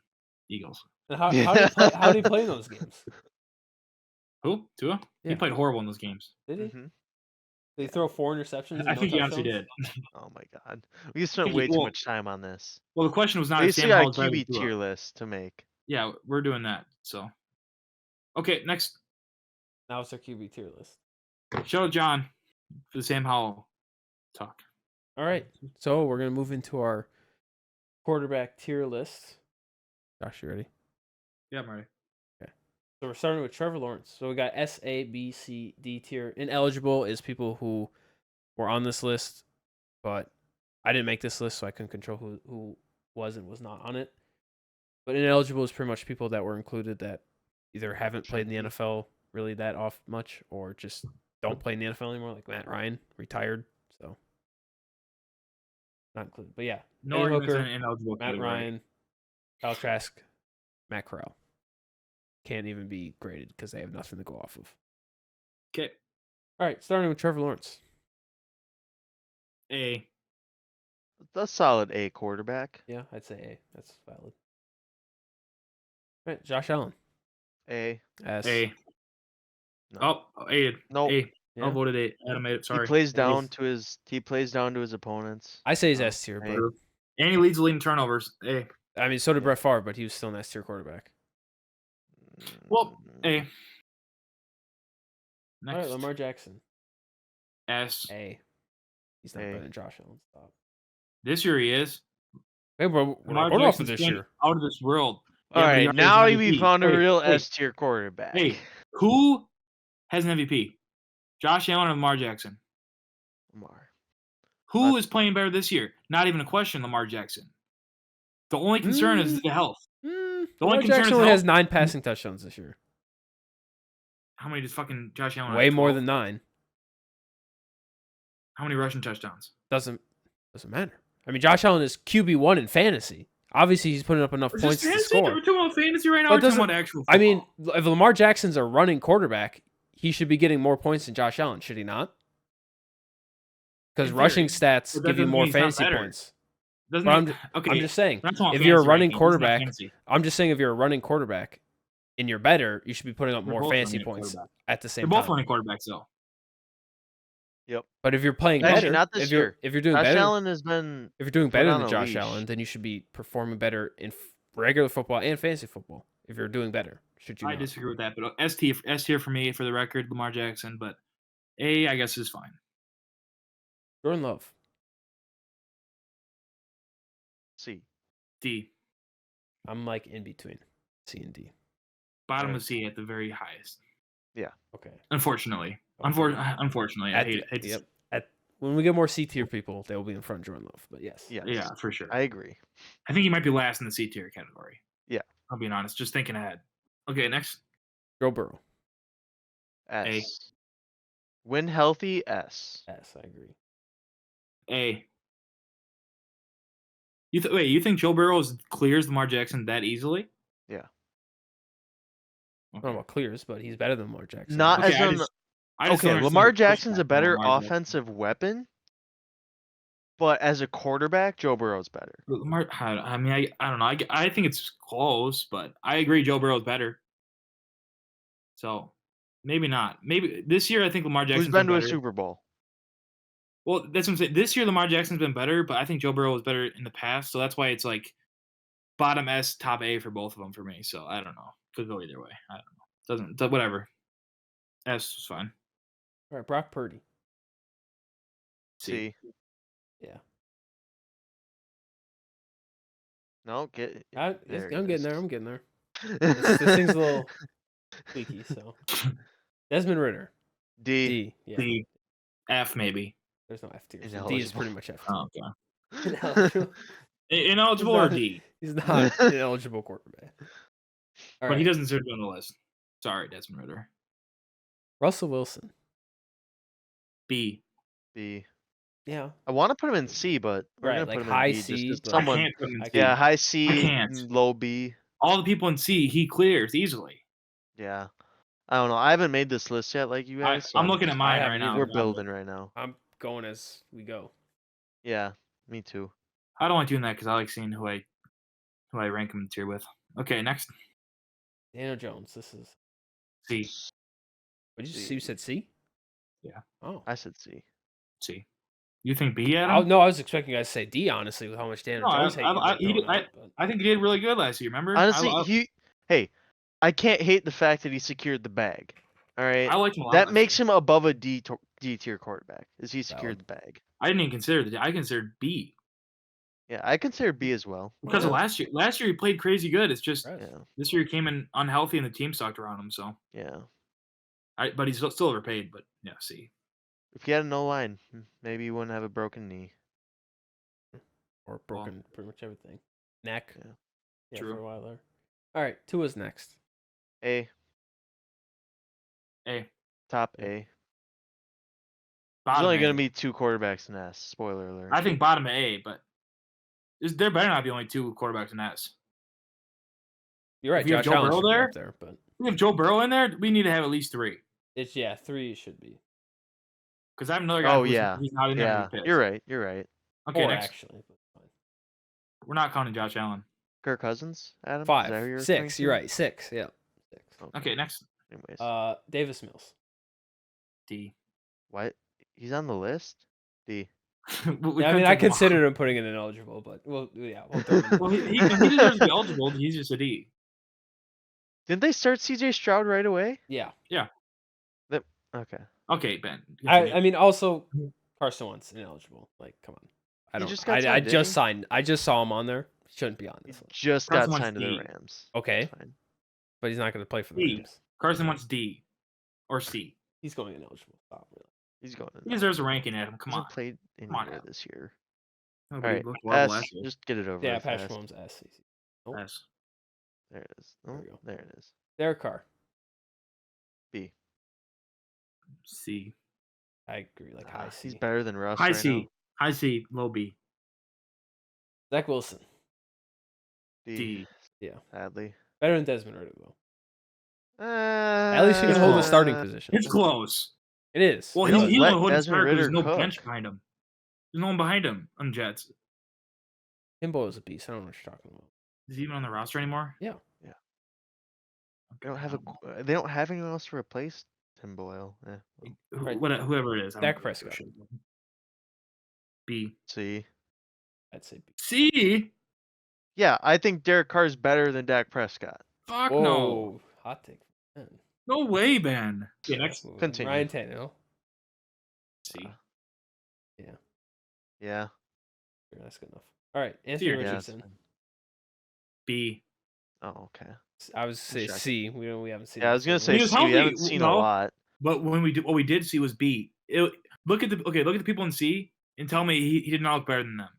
Eagles. And how do you play in those games? Who? Tua? Yeah. He played horrible in those games. Did he? Mhm. Did he throw 4 interceptions? and I no think he honestly touchdowns? did. Oh my god, we spent Think way he- too well- much time on this. Well, the question was not We if still Sam got a Howell's better than QB Tua. tier list to make. Yeah, we're doing that. So, okay, next. Now it's our QB tier list. Shout out John for the Sam Howell talk. All right, so we're gonna move into our quarterback tier list. Josh, you ready? Yeah, I'm ready. So we're starting with Trevor Lawrence. So we got S, A, B, C, D tier. Ineligible is people who were on this list, but I didn't make this list, so I couldn't control who was and was not on it. But ineligible is pretty much people that were included that either haven't played in the NFL really that off much or just don't play in the NFL anymore, like Matt Ryan, retired. So not included. But yeah, No Eddie arguments Hooker, in ineligible Matt category. Ryan, Kyle Trask, Matt Corral. Can't even be graded because they have nothing to go off of. Okay, All right, starting with Trevor Lawrence. A. That's solid A quarterback. Yeah, I'd say A. That's valid. All right, Josh Allen. A. S. A. No. Oh, A. Nope. A. Yeah. I voted A. Adam made it. Sorry. He plays It down is- to his opponents. I say he's Oh, S tier, but A. And he leads the league in turnovers. A. I mean, so did Brett Favre, but he was still an S tier quarterback. Well, A. All right, Next. Lamar Jackson. S. A. He's not A. better than Josh Allen. Stop. This year he is. Hey, bro, we're Lamar not going off of Jackson's this playing year. out of this world. All Yeah, but right, he already now has an we MVP. found a Hey, real hey, S tier quarterback. Hey, who has an MVP? Josh Allen or Lamar Jackson? Lamar. Who is playing better this year? Not even a question, Lamar Jackson. The only concern is the health. only Lamar concern Jackson is only health. has 9 passing touchdowns this year. How many does fucking Josh Allen Way have? more 12? than 9. How many rushing touchdowns? Doesn't matter. I mean, Josh Allen is QB1 in fantasy. Obviously, he's putting up enough It's points just to fantasy. score. We're talking about fantasy right now. But We're talking doesn't- about actual I mean, football. if Lamar Jackson's a running quarterback, he should be getting more points than Josh Allen, should he not? Because In rushing theory. stats But that give you doesn't more mean he's not fantasy better. points. Doesn't But mean, okay, I'm just saying, we're not talking about if you're a fantasy running ranking, this is not quarterback, fantasy. I'm just saying if you're a running quarterback and you're better, you should be putting up They're more both fantasy running points quarterback. at the They're same both time. running quarterbacks, though. Yep. But if you're playing Actually, better, not this year. if you're doing Josh better, Allen has been if you're doing put better on than a Josh leash. Allen, then you should be performing better in regular football and fantasy football. If you're doing better, should you I not? disagree with that, but S tier for me, for the record, Lamar Jackson. But A, I guess, is fine. Jordan Love. C. D, I'm like in between C and D. bottom Right. of C at the very highest. Okay. Unfortunately, Okay. unfortunately, I At hate the- to yep. When we get more C tier people, they will be in front of Jordan Love. But yes. Yes. Yeah, for sure. I agree. I think he might be last in the C tier category. Yeah. I'm being honest, just thinking ahead. Okay, next. Joe Burrow. S. When healthy, S. S. I agree. A. Wait, you think Joe Burrow clears Lamar Jackson that easily? Yeah. I don't know about clears, but he's better than Lamar Jackson. Not Okay, as I an just don't okay. understand Lamar the Jackson's a pushback on better Lamar Jackson. offensive weapon, but as a quarterback, Joe Burrow's better. But Lamar, I mean, I don't know. I think it's close, but I agree Joe Burrow's better. So maybe not. Maybe this year I think Lamar Who's Jackson's been to a better. Super Bowl? Well, that's what I'm saying. This year Lamar Jackson's been better, but I think Joe Burrow was better in the past. So that's why it's like bottom S, top A for both of them for me. So I don't know. Could go either way. I don't know. Whatever. S is fine. All right, Brock Purdy. C. Yeah. No, get. I'm There it getting is. there. I'm getting there. This thing's a little squeaky, so. Desmond Ritter. D. D. Yeah. C, F maybe. There's no F tier. So D is Ineligible. pretty much F tier. Oh, okay. Ineligible. Ineligible or not- D? He's not an eligible quarterback. All But he right. doesn't deserve to be on the list. Sorry, Desmond Ritter. Russell Wilson. B. B. Yeah. I want to put him in C, but we're Right, gonna like put him high in B. C, just 'cause but- I someone. can't put him in I C. Yeah, high C, can't. low B. All the people in C, he clears easily. Yeah. I don't know. I haven't made this list yet, like you guys. so I'm looking at mine right haven't now. either. We're I'm building right now. I'm going as we go. Yeah, me too. I don't like doing that because I like seeing who I rank him in tier with. Okay, next. Daniel Jones. This is. C. What did you C. say? You said C? Yeah. Oh. I said C. C. You think B, Adam? No, I was expecting you guys to say D, honestly, with how much Daniel No, Jones hate you've been throwing out, but- I think he did really good last year. Remember? Honestly, hey, I can't hate the fact that he secured the bag. All right, I liked him a lot. that last makes year. him above a D tier quarterback. Is he secured the bag? I didn't even consider I considered B Yeah, I consider B as well. because of last year. Last year he played crazy good. It's just Right. Yeah, this year he came in unhealthy and the team sucked around him. So, yeah. but he's still overpaid. But yeah, C. If he had no line, maybe he wouldn't have a broken knee. Or broken pretty much everything. Neck. Yeah. Yeah, True. for a while there. All right, Tua's next. A. A. Top A. There's Bottom only A. gonna be 2 quarterbacks in S. Spoiler alert. I think bottom A, but there better not be only 2 quarterbacks in S. You're right. If you have Josh Joe Allen Burrow should be there? up there, but We have Joe Burrow in there. We need to have at least 3 it's 3 should be. because I have another guy. Oh, who's yeah. he's not in there. Yeah, and he's pissed. you're right. You're right. Okay, 4 next. actually, but fine. We're not counting Josh Allen. Kirk Cousins, Adam. Is that who 5, you're 6. You're referring right. 6. Yeah. 6. to? Okay, next. Anyways, Davis Mills. D. what? He's on the list. D. Yeah, I mean, I considered him putting in ineligible, but we'll throw him in. Well, he deserves to be eligible. He's just a D. Didn't they start CJ Stroud right away? Yeah. Okay. Okay, Ben. I mean, also Carson Wentz ineligible. Like, come on. I He don't. just got I signed, just didn't signed. I just saw him on there. Shouldn't be on He this list. just Carson got Wentz signed to the D. Rams. Okay, It's fine. but he's not going to play for the D. Rams. Carson wants D or C. He's going ineligible. Stop, really. He's going. He deserves a ranking, Adam. Come He on. hasn't played Come on, anywhere Adam. this year. No, All but he right, looked horrible S. last year. Just get it over. Yeah, with, Patrick S. Mahomes S. Nope. S. There it is. There Oh, we go. there it is. Derek Carr. B. C. I agree. Like high C. He's better than Russ. High right C. now. High C. Low B. Zach Wilson. D. Yeah. Sadly. Better than Desmond Ritter, though. At least he can hold a starting Uh, position. It's close. It is. Well, They he's don't only let holding Desmond start because there's Ritter no bench cook. behind him. There's no one behind him on the Jets. Kimbo is a beast. I don't know what you're talking about. Is he even on the roster anymore? Yeah. They don't have they don't have anyone else to replace Tim Boyle. Right. Whoever it is. Dak Prescott. B. See. I'd say B. C. Yeah, I think Derek Carr's better than Dak Prescott. Fuck no. Whoa. Hot take. Man. No way, Ben. Okay, next. Moving on. Continue. Ryan Tannehill. C. Yeah. That's good enough. All right. Anthony Yeah, Yeah, it's Richardson. fine. B. Oh, okay. I was say Shocked. C. We haven't seen. Yeah, I him was gonna for say He was C. We healthy. haven't seen a No. lot. But what we did see was B. Look at the people in C and tell me he did not look better than them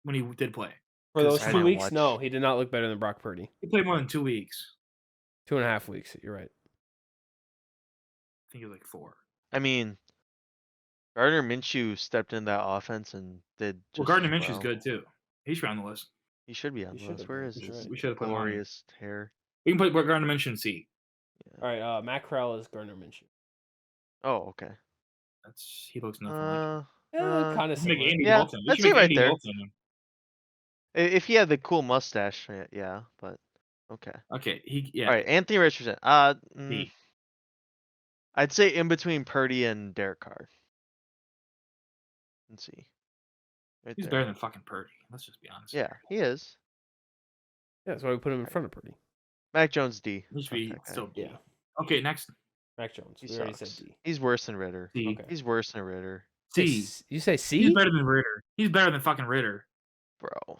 when he did play. For those I 2 didn't weeks, watch. no, he did not look better than Brock Purdy. He played more than 2 weeks. 2.5 weeks. You're right. I think it was like 4. I mean, Gardner Minshew stepped in that offense and did. Well, Just Gardner Minshew's well. good too. He should be on the list. He should be on He the should list. have Where been, is for his sure. We should have put him on. glorious hair? We can put Gardner Minshew in C. All right. Matt Corral is Gardner Minshew. Oh, okay. He looks nothing like him. Kind of We should make similar. Andy Yeah, Dalton. We that's should it make right Andy there. Dalton him. If he had the cool mustache, yeah, but okay. Okay, All right, Anthony Richardson. B. I'd say in between Purdy and Derek Carr. Let's see. Right He's there. better than fucking Purdy. Let's just be honest. Yeah, he is. Yeah, that's why we put him in front of Purdy. Mac Jones D. He should Fuck be that guy. still B. Yeah. Okay, next. Mac Jones. He We already sucks. said D. He's worse than Ritter. C. Okay. He's worse than Ritter, C. You say C? He's better than Ritter. He's better than fucking Ritter. bro.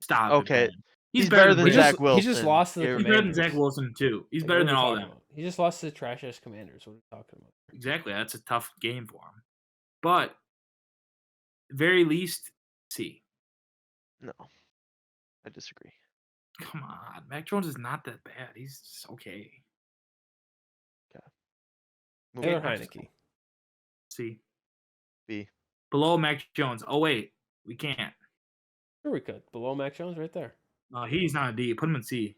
Stop. Okay, it, Ben. he's better than He Zach just- Wilson. he just lost to the You're- He's better than Commanders. Zach Wilson too. He's Like, better what than are we all of talking them. about? He just lost to the trash ass Commanders. What are we talking about? Exactly. That's a tough game for him. But very least C. No, I disagree. Come on, Mac Jones is not that bad. He's just okay. Taylor Okay. Heineke. C. B. Below Mac Jones. Oh wait, we can't. Sure, we could. Below Mac Jones, right there. No, he's not a D. Put him in C.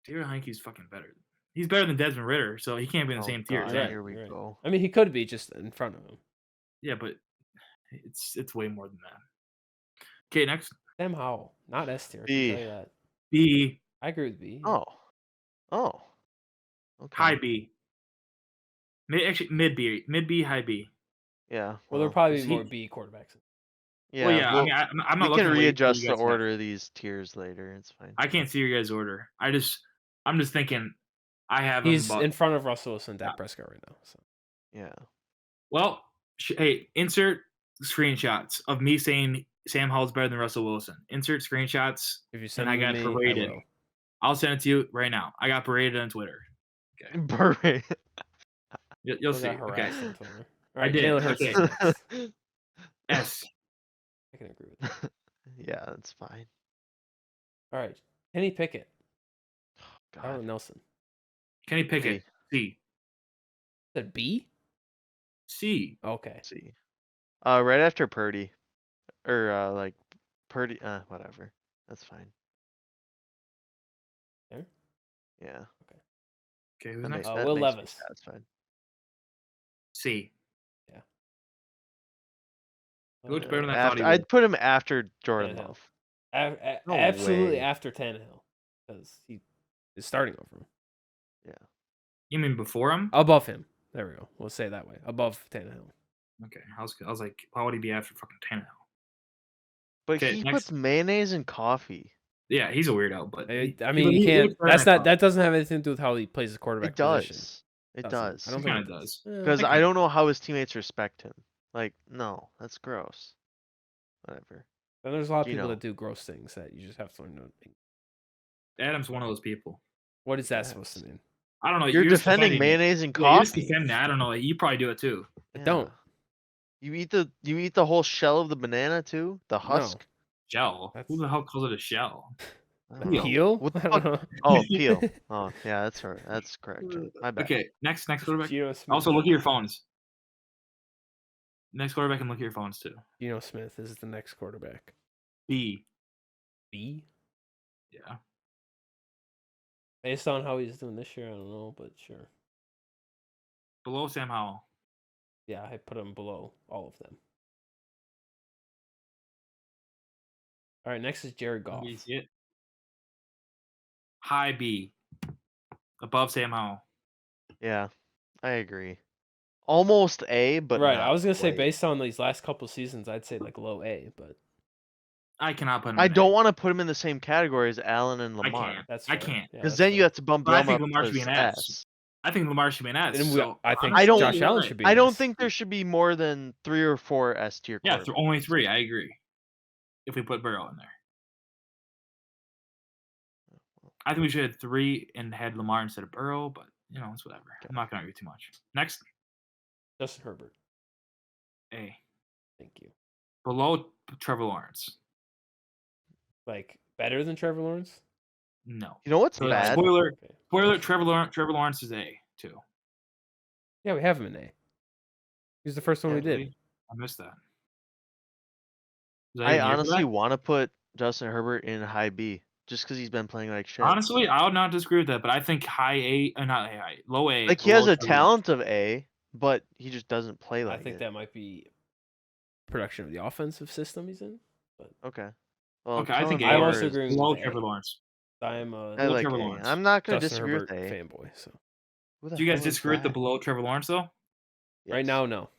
Taylor Heineke's fucking better. He's better than Desmond Ritter, so he can't be in the Oh, same tier as God, that. here we Right. go. I mean, he could be just in front of him. Yeah, but it's way more than that. Okay, next. Sam Howell, not S tier. I B. can tell you that. B. I agree with B. Oh. Okay. High B. Actually, mid B. Mid B, high B. Yeah. Well, there'll probably is be he- more B quarterbacks. Yeah. Well, yeah. well, I mean, I'm we not can looking readjust the order. order of these tiers later. It's fine. I can't see your guys' order. I'm just thinking. I have He's him. in front of Russell Wilson, Dak Prescott right now. So Yeah. Well, hey, insert screenshots of me saying Sam Howell's better than Russell Wilson. Insert screenshots. if you send I them got to me, berated. I will. I'll send it to you right now. I got berated on Twitter. Berate. You'll Still see. got harassed Okay. on Twitter. I All right, did. Jalen Hurts Okay. is next. S. I can agree with that. Yeah, that's fine. All right, Kenny Pickett, God. Darwin Nelson. Kenny Pickett. C. Said B. C. Okay. See. Right after Purdy, or like Purdy. Whatever. That's fine. There? Yeah. Okay, who's That next? makes- that Will makes me Levis. satisfied. C. Yeah. He looked better than I thought he would. I'd put him after Jordan Tannehill. Love. No Absolutely way. after Tannehill, because he is starting over him. You mean before him? Above him. There we go. We'll say it that way. Above Tannehill. Okay. I was like, why would he be after fucking Tannehill? But Okay, he next. puts mayonnaise in coffee. Yeah, he's a weirdo, but I mean, you can't. That's not. That doesn't have anything to do with how he plays his quarterback It does. position. It Doesn't. does. I don't It think kind it of does. Because I I don't know how his teammates respect him. Like, no, that's gross. Whatever. And there's a lot of You people know. that do gross things that you just have to learn. Adam's one of those people. What is that Yes. supposed to mean? I don't know. You're just defending defending it. mayonnaise and Yeah, you're just coffee. defending it. I don't know. You probably do it too. I don't. You eat the whole shell of the banana too? The husk? Shell. That's- Who the hell calls it a shell? I The don't know. peel? What the I don't fuck? know. Oh, peel. Oh, yeah, that's right. That's correct. Jim. My bad. Okay, next quarterback. Geno Smith. Also, look at your phones. Next quarterback and look at your phones too. Geno Smith is the next quarterback. B. B. Yeah. Based on how he's doing this year, I don't know, but sure. Below Sam Howell. Yeah, I put him below all of them. All right, next is Jared Goff. You see it? High B. Above Sam Howell. Yeah, I agree. Almost A, but Right, not I was gonna say quite. based on these last couple seasons, I'd say like low A, but I cannot put him I in A. don't want to put him in the same category as Allen and I Lamar. can't. that's I fair. can't. Yeah, Because that's then you fair. have to bump But I them think up Lamar to should be an S. S. I think Lamar should be an S. And So I think I don't- Josh Allen should be. I an don't S. think there should be more than 3 or 4 S tier Yeah, quarterbacks. only 3. I agree. If we put Burrow in there. I think we should have 3 and had Lamar instead of Burrow, but it's whatever. I'm not gonna argue too much. Next, Justin Herbert. A. Thank you. Below Trevor Lawrence. Like better than Trevor Lawrence? No. You know what's So, bad? Spoiler, Okay. spoiler. Trevor Lawrence is A too. Yeah, we have him in A. He's the first one we did. Really? I missed that. Was I even here for honestly that? want to put Justin Herbert in high B just because he's been playing like shit. Honestly, I would not disagree with that, but I think high A, not high, low A. Like he has below a Trevor Lawrence. talent of A, but he just doesn't play like I think it. that might be production of the offensive system he's in. Okay. Well, Okay, I think Kellen A. I'm Moore also is- agreeing below with A. Trevor Lawrence. I am a I below like Trevor A. Lawrence. I'm not gonna Justin disagree Herbert with A. fanboy. So Who the Do you guys hell is disagree with the that? below Trevor Lawrence though? right Yes. now, no.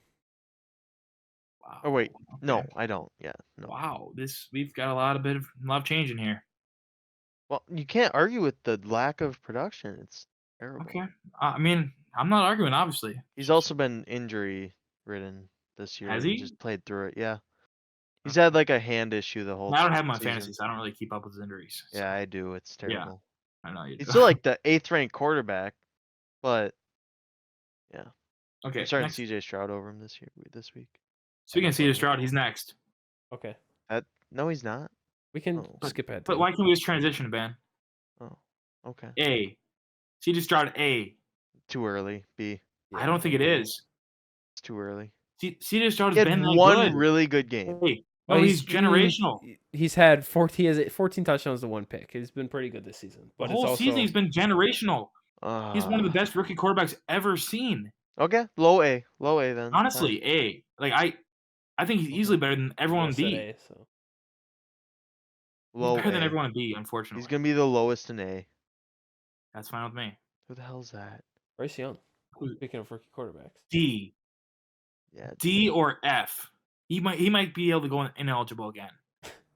Wow. Oh wait, no, Okay. I don't. Yeah, no. Wow, we've got a lot of change in here. Well, you can't argue with the lack of production. It's terrible. Okay, I mean, I'm not arguing. Obviously, He's also been injury ridden this year. Has and he? just played through it. Yeah. He's had like a hand issue the whole I don't have my season. fantasy, so I don't really keep up with his injuries. Yeah, I do. It's terrible. I know you do. He's still like the 8th ranked quarterback, but yeah. Okay, I'm starting next. CJ Stroud over him this week. Speaking of CJ Stroud, he's next. Okay. No, he's not. We can Oh. skip ahead. But why can't we just transition, Ben? Oh, okay. A. CJ Stroud A. Too early. B. I don't think it is. It's too early. CJ Stroud He has had been that one good. really good game. Hey, Oh, no, he's generational. He's had 14 touchdowns to 1 pick. He's been pretty good this season. But The whole it's also, season he's been generational. He's one of the best rookie quarterbacks ever seen. Okay, low A then. Honestly, A. Like I think he's easily better than everyone in I said B. A, so. He's Low better than A. everyone in B, unfortunately. He's gonna be the lowest in A. That's fine with me. Who the hell's that? Bryce Young. Who- Speaking of rookie quarterbacks. D. Yeah. D or F. He might be able to go ineligible again.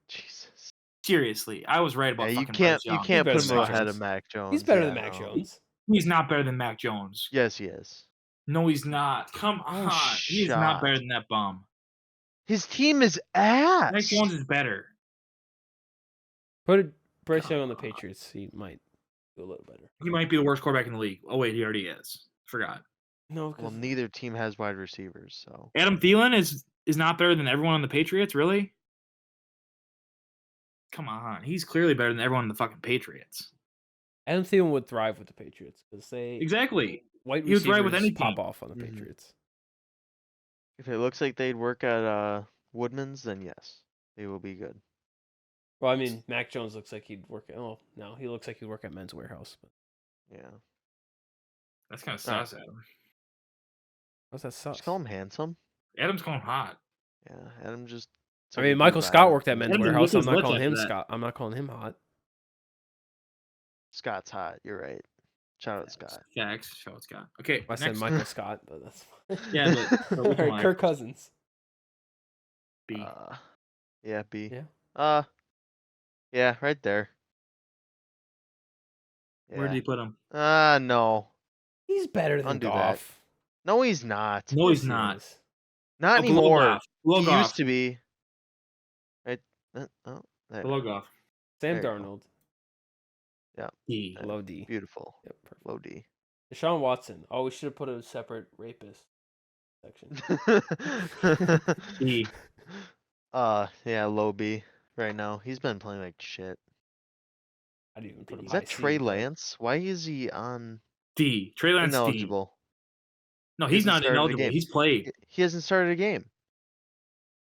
Jesus. Seriously, I was right about Yeah, fucking you can't Bryce Young. put better him than Mac ahead Jones. of Mac Jones. He's better Yeah, than Mac no. Jones. He's not better than Mac Jones. Yes, he is. No, he's not. Come on. He is not better than that bum. His team is ass. Mac Jones is better. Put Bryce Young on the Patriots. He might do a little better. He might be the worst quarterback in the league. Oh wait, he already is. Forgot. No, Well, because neither team has wide receivers, so. Adam Thielen is not better than everyone on the Patriots, really? Come on. He's clearly better than everyone on the fucking Patriots. Adam Thielen would thrive with the Patriots because they Exactly. white He would thrive with receivers any pop team. off on the Mhm. Patriots. If it looks like they'd work at Woodman's, then yes, they will be good. Well, I mean, Mac Jones looks like he'd work at. Oh, no, he looks like he'd work at Men's Warehouse. But Yeah. That's kind of sus, Adam. what's that sus? Just call him handsome. Adam's going hot. Yeah, Adam just. I mean, Michael Scott worked at Men's Adam's Warehouse. I'm lick his not lips calling him after that. Scott. I'm not calling him hot. Scott's hot. You're right. Shout out Scott. Facts. Show it's got. Okay. I said next. Michael Scott, but that's fine. Yeah, but All which right, one? Kirk Cousins. B. Yeah, B. Yeah. Yeah, right there. Where did Yeah. he put him? No. He's better than Undo that. Goff. No, he's not. No, Yes, he's he not. is. Not Oh, below anymore. Goff. Below He Goff. used to be. Right. There. Below Goff. Sam There you go. Darnold. D. Low D. Beautiful. Yep, perfect. Low D. Deshaun Watson. Oh, we should have put a separate rapist section. D. Yeah, low B right now. He's been playing like shit. I didn't even put him Is high that C, Trey but- Lance? Why is he on D. Trey Lance D. ineligible? No, He he's hasn't not started the ineligible. game. He's played. He hasn't started a game.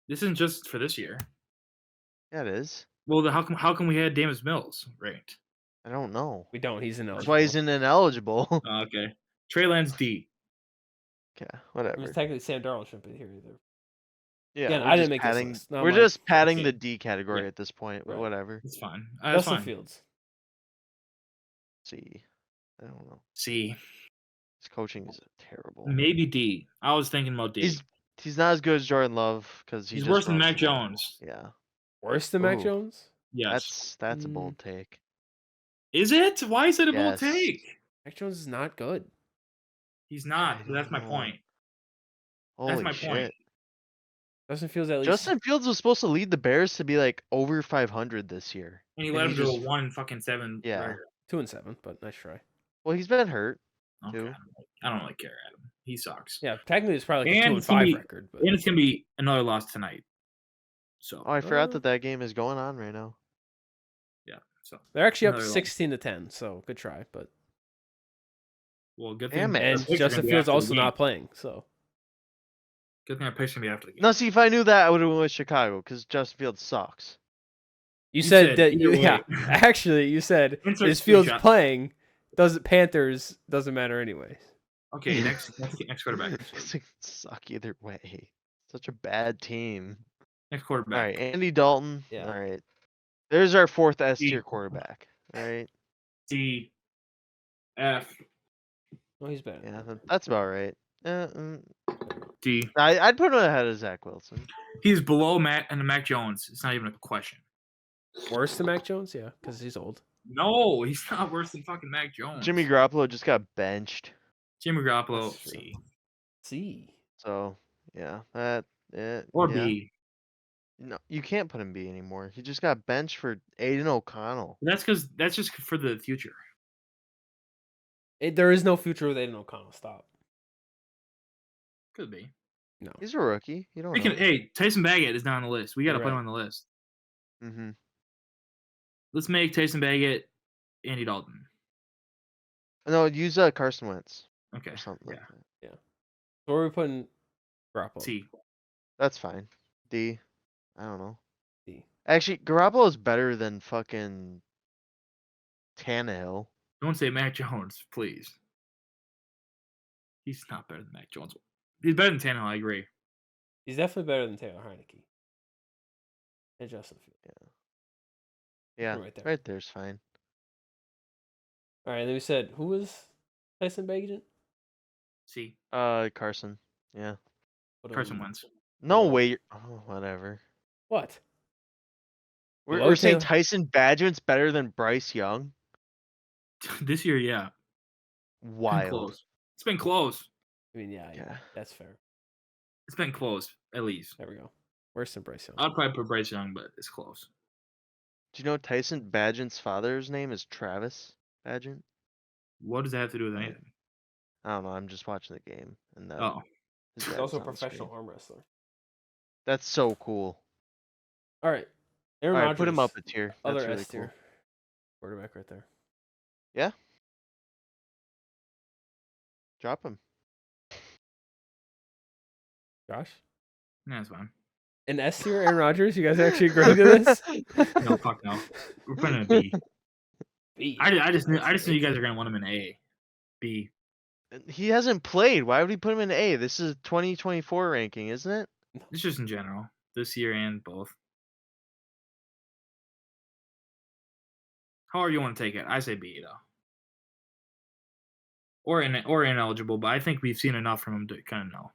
This isn't just for this year. Yeah, it is. Well, how come we had Davis Mills ranked? I don't know. We don't. He's That's ineligible. why he's ineligible. Oh, okay. Trey Lance D. Okay, I whatever. mean, technically, Sam Darnold shouldn't be here either. Yeah, Again, we're I didn't just make this padding. list, not We're my just padding choice. the D category Yeah. at this point, but Right. whatever. It's fine. That's Justin fine. Fields. C. I don't know. C. His coaching is terrible. Maybe D. I was thinking about D. He's not as good as Jordan Love because He's worse than Mac Jones. Yeah, Worse than Mac Ooh. Jones? Yes. that's a bold take. Is it? Why is it a bold Yes. take? Mac Jones is not good. He's not. I That's my don't know. point. Holy my shit! point. Justin Fields at least. Justin Fields was supposed to lead the Bears to be like over 500 this year. And he And let he him go just- 1-7 Yeah. record. 2-7, but nice try. Well, he's been hurt. Okay. Too. I don't really care at him. He sucks. Yeah, technically it's probably like And a it's gonna 2-5 be- record. But And it's gonna be another loss tonight. So Oh, I forgot that game is going on right now. yeah. So they're actually up another loss. 16-10, so good try. But well, good Damn thing. it. our and picks are Justin gonna be Fields after the also game. not playing, so Good thing our picks are gonna be after the game. No, see, if I knew that, I would have went with Chicago because Justin Fields sucks. you said said that either yeah. way. Actually, you said Insert is Fields screenshot. playing? Panthers doesn't matter anyways. Okay, next quarterback. It's like, suck either way. Such a bad team. Next All quarterback. right, Andy Dalton. Yeah. All right. There's our fourth S D. tier quarterback. All right. D. F. Oh, he's better. Yeah, that's about right. D. I'd put him ahead of Zach Wilson. He's below Mac Jones. It's not even a question. Worse than Mac Jones, yeah, because he's old. No, he's not worse than fucking Mac Jones. Jimmy Garoppolo just got benched. Jimmy Garoppolo. That's true. C. C. So, yeah, Or yeah. B. No, you can't put him B anymore. He just got benched for Aiden O'Connell. That's just for the future. There is no future with Aiden O'Connell. Stop. Could be. No. He's a rookie. You don't know. Hey, Tyson Baggett is not on the list. We got to You're put him right. on the list. Mm-hmm. Let's make Tyson Baggett Andy Dalton. No, use Carson Wentz Okay. or something like Yeah. that. So where are we putting Garoppolo? C. That's fine. D. I don't know. D. Actually, Garoppolo is better than fucking Tannehill. Don't say Mac Jones, please. He's not better than Mac Jones. He's better than Tannehill, I agree. He's definitely better than Taylor Heineke. And Justin Fields. Yeah, Right there. right there's fine. All right, then we said who was Tyson Bagent? C. Carson. Yeah. Carson Wentz. No Below. way. Oh, whatever. What? We're, Below we're saying Taylor- Tyson Badgent's better than Bryce Young. This year, yeah. Been Wild. close. It's been close. I mean, yeah, Yeah. that's fair. It's been close, at least. There we go. Worse than Bryce Young. I'd probably put Bryce Young, but it's close. Do you know Tyson Badgent's father's name is Travis Badgent? What does that have to do with Right. anything? I don't know. I'm just watching the game, and Oh, his He's dad also a was on the professional screen. arm wrestler. That's so cool. All right. Aaron All right, Rodgers, put him up a tier. That's other really S cool. tier. Quarterback right there. Yeah. Drop him. Josh? yeah, that's fine. An S tier, Aaron Rodgers? You guys actually agree to this? No, fuck no. We're putting him in B. B. I just knew That's you it. guys are gonna want him in A. B. He hasn't played. Why would he put him in A? This is 2024 ranking, isn't it? It's just in general. This year and both. However you want to take it. I say B though. Or ineligible, but I think we've seen enough from him to kind of know.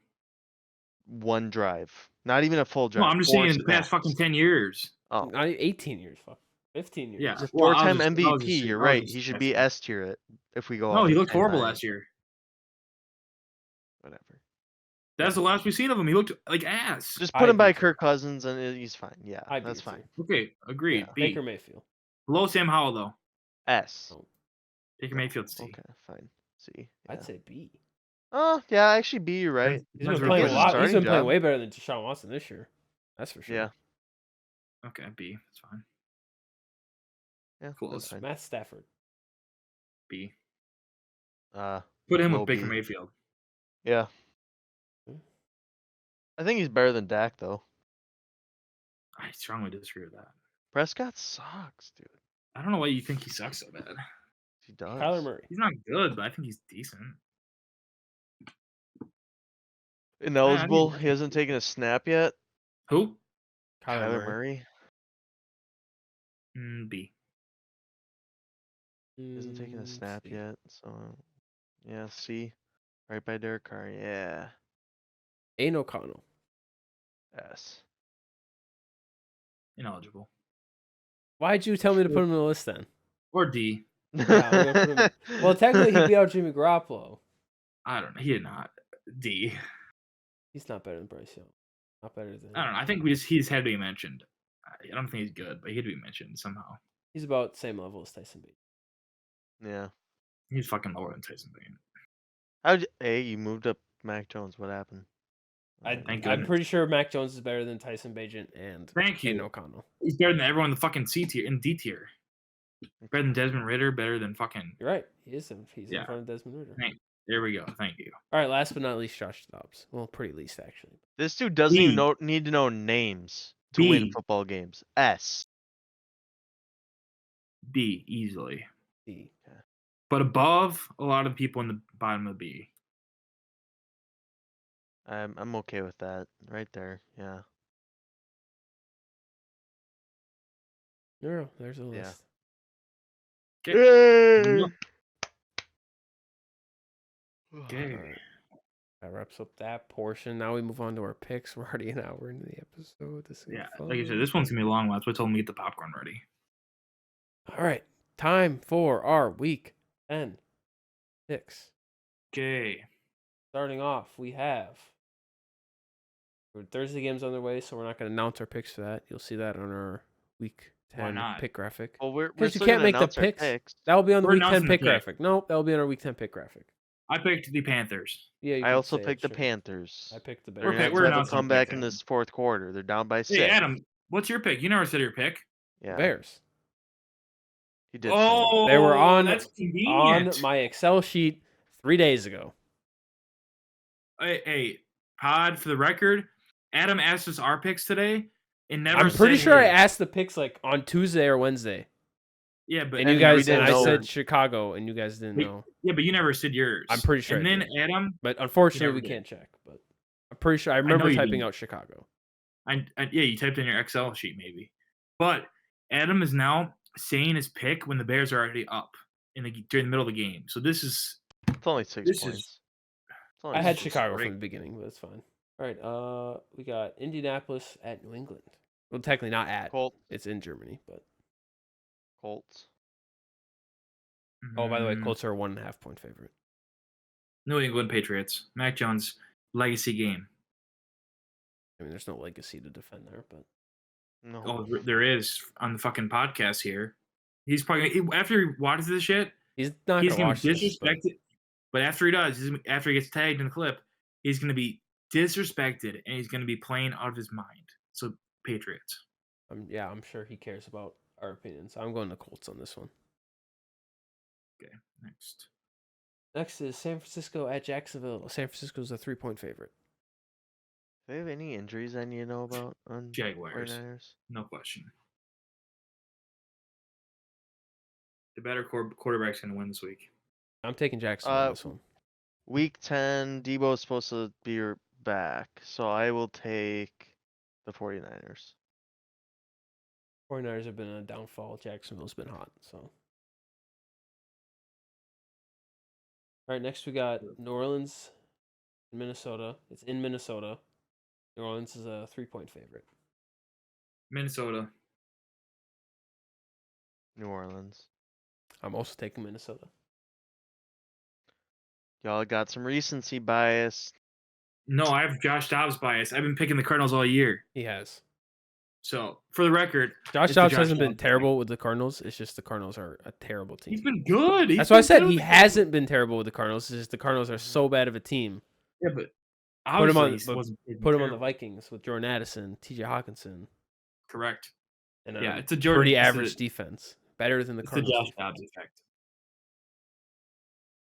One drive. Not even a full drive. No, I'm just 4 saying in the past snaps. fucking 10 years. Oh, Not 18 years. Fuck. 15 years. Yeah. he's a Well, I was four-time just- I was MVP. just- You're I was right. just He should be guessing. S tier it if we go No, off he of looked horrible 10-9. last year. Whatever. That's the last we've seen of him. He looked like ass. Just I put him by agree, too. Kirk Cousins and he's fine. Yeah, I'd be that's a fine. C. Okay, agreed. Yeah. B. Baker Mayfield. Below Sam Howell though. S. Oh, Baker Mayfield C. Okay, fine. C. I'd Yeah. say B. Oh, yeah, actually B, you're right. He's That's been playing a He's a lot. He's starting been playing job. way better than Deshaun Watson this year. That's for sure. Yeah. Okay, B. That's fine. Yeah, Close. that's fine. Matt Stafford. B. Uh, Put him Low with Baker B. Mayfield. yeah. Hmm. I think he's better than Dak though. I strongly disagree with that. Prescott sucks, dude. I don't know why you think he sucks so bad. He does. Kyler Murray. He's not good, but I think he's decent. Ineligible. I He hasn't taken a snap yet. Who? Kyler Murray. B. He hasn't taken a snap C. yet. So yeah, C. Right by Derek Carr. Yeah. Aiden O'Connell. S. Ineligible. Why'd you tell me to put him on the list then? Or D. Yeah, I'm gonna put him. Well, technically, he'd be out Jimmy Garoppolo. I don't know. He did not. D. He's not better than Bryce Young. Not better than. I don't know. I think he's had to be mentioned. I don't think he's good, but he had to be mentioned somehow. He's about the same level as Tyson Bagent. Yeah. He's fucking lower than Tyson Bagent. You moved up Mac Jones. What happened? Thank I'm goodness. pretty sure Mac Jones is better than Tyson Bagent and Thank Aiden you. O'Connell. He's better than everyone in the fucking C tier and D tier. Better than Desmond Ritter. Better than fucking. You're right. He's in Yeah. front of Desmond Ritter. There we go. Thank you. All right. Last but not least, Josh Dobbs. Well, pretty least actually. This dude doesn't B. even need to know names to win B. football games. S. B easily, D. but above a lot of people in the bottom of B. I'm okay with that. Right there. Yeah. No, there's a Yeah. list. Okay. All right. That wraps up that portion. Now we move on to our picks. We're already an hour into the episode. This is Yeah, fun. like I said, this one's gonna be a long one. That's what told me to get the popcorn ready. All right. Time for our week 10 picks. Okay. Starting off, we have Thursday games on their way, so we're not going to announce our picks for that. You'll see that on our week Why 10 not? pick graphic. Well, we're Because you still can't gonna make the announce our picks. That will be on the We're week 10 announcing the pick pick. graphic. Nope, that will be on our week 10 pick graphic. I picked the Panthers. Yeah, you I can also say it, picked the sure. Panthers. I picked the They're Bears. gonna have we're to have a announcing the comeback pick in then. this fourth quarter. They're down by 6. Hey, Adam, what's your pick? You never said your pick. Yeah. Bears. He did. say it. Oh, They were on that's convenient. on my Excel sheet 3 days ago. Hey, Pod, for the record, Adam asked us our picks today and never I'm pretty said sure I his. asked the picks like on Tuesday or Wednesday. Yeah, but And you we guys, didn't and I know. said Chicago, and you guys didn't know. Yeah, but you never said yours. I'm pretty sure And I then did. Adam, But unfortunately, we did. can't check. But I'm pretty sure I remember know you typing didn't. out Chicago. yeah, you typed in your Excel sheet maybe. But Adam is now saying his pick when the Bears are already up during the middle of the game. So this is It's only 6 this is- points. It's only I had 6. Chicago great. from the beginning, but it's fine. All right, we got Indianapolis at New England. Well, technically not at. Colts. It's in Germany, but Colts. oh, by the way, Mm, Colts are a 1.5 point favorite. New England Patriots. Mac Jones legacy game. I mean, there's no legacy to defend there, but No. Oh, there is on the fucking podcast here. He's probably after he watches this shit, he's not he's gonna gonna watch be this. But disrespected. But after he does, after he gets tagged in the clip, he's gonna be disrespected and he's gonna be playing out of his mind. So Patriots. I'm sure he cares about our opinions. So I'm going to Colts on this one. Okay, next. Next is San Francisco at Jacksonville. San Francisco's a 3-point favorite. Do they have any injuries I need to know about on Jaguars. 49ers? No question. The better quarterback's gonna win this week. I'm taking Jacksonville on this one. Week 10, Debo's supposed to be back, so I will take the 49ers. 49ers have been a downfall. Jacksonville's been hot. So, all right, next we got New Orleans, Minnesota. It's in Minnesota. New Orleans is a 3-point favorite. Minnesota. New Orleans. I'm also taking Minnesota. Y'all got some recency bias. No, I have Josh Dobbs bias. I've been picking the Cardinals all year. He has. So for the record, Josh it's the Dobbs Josh hasn't been Dobbs terrible with the Cardinals. It's just the Cardinals are a terrible team. he's been good. That's why I said he hasn't been terrible with the Cardinals. It's just the Cardinals are so bad of a team. Yeah, but Put him on, obviously he wasn't put him on the terrible. Vikings with Jordan Addison, T.J. Hawkinson, Correct. and Yeah, a it's a Jordan. pretty it's average a- defense. Better than the It's the Cardinals. Josh Dobbs effect.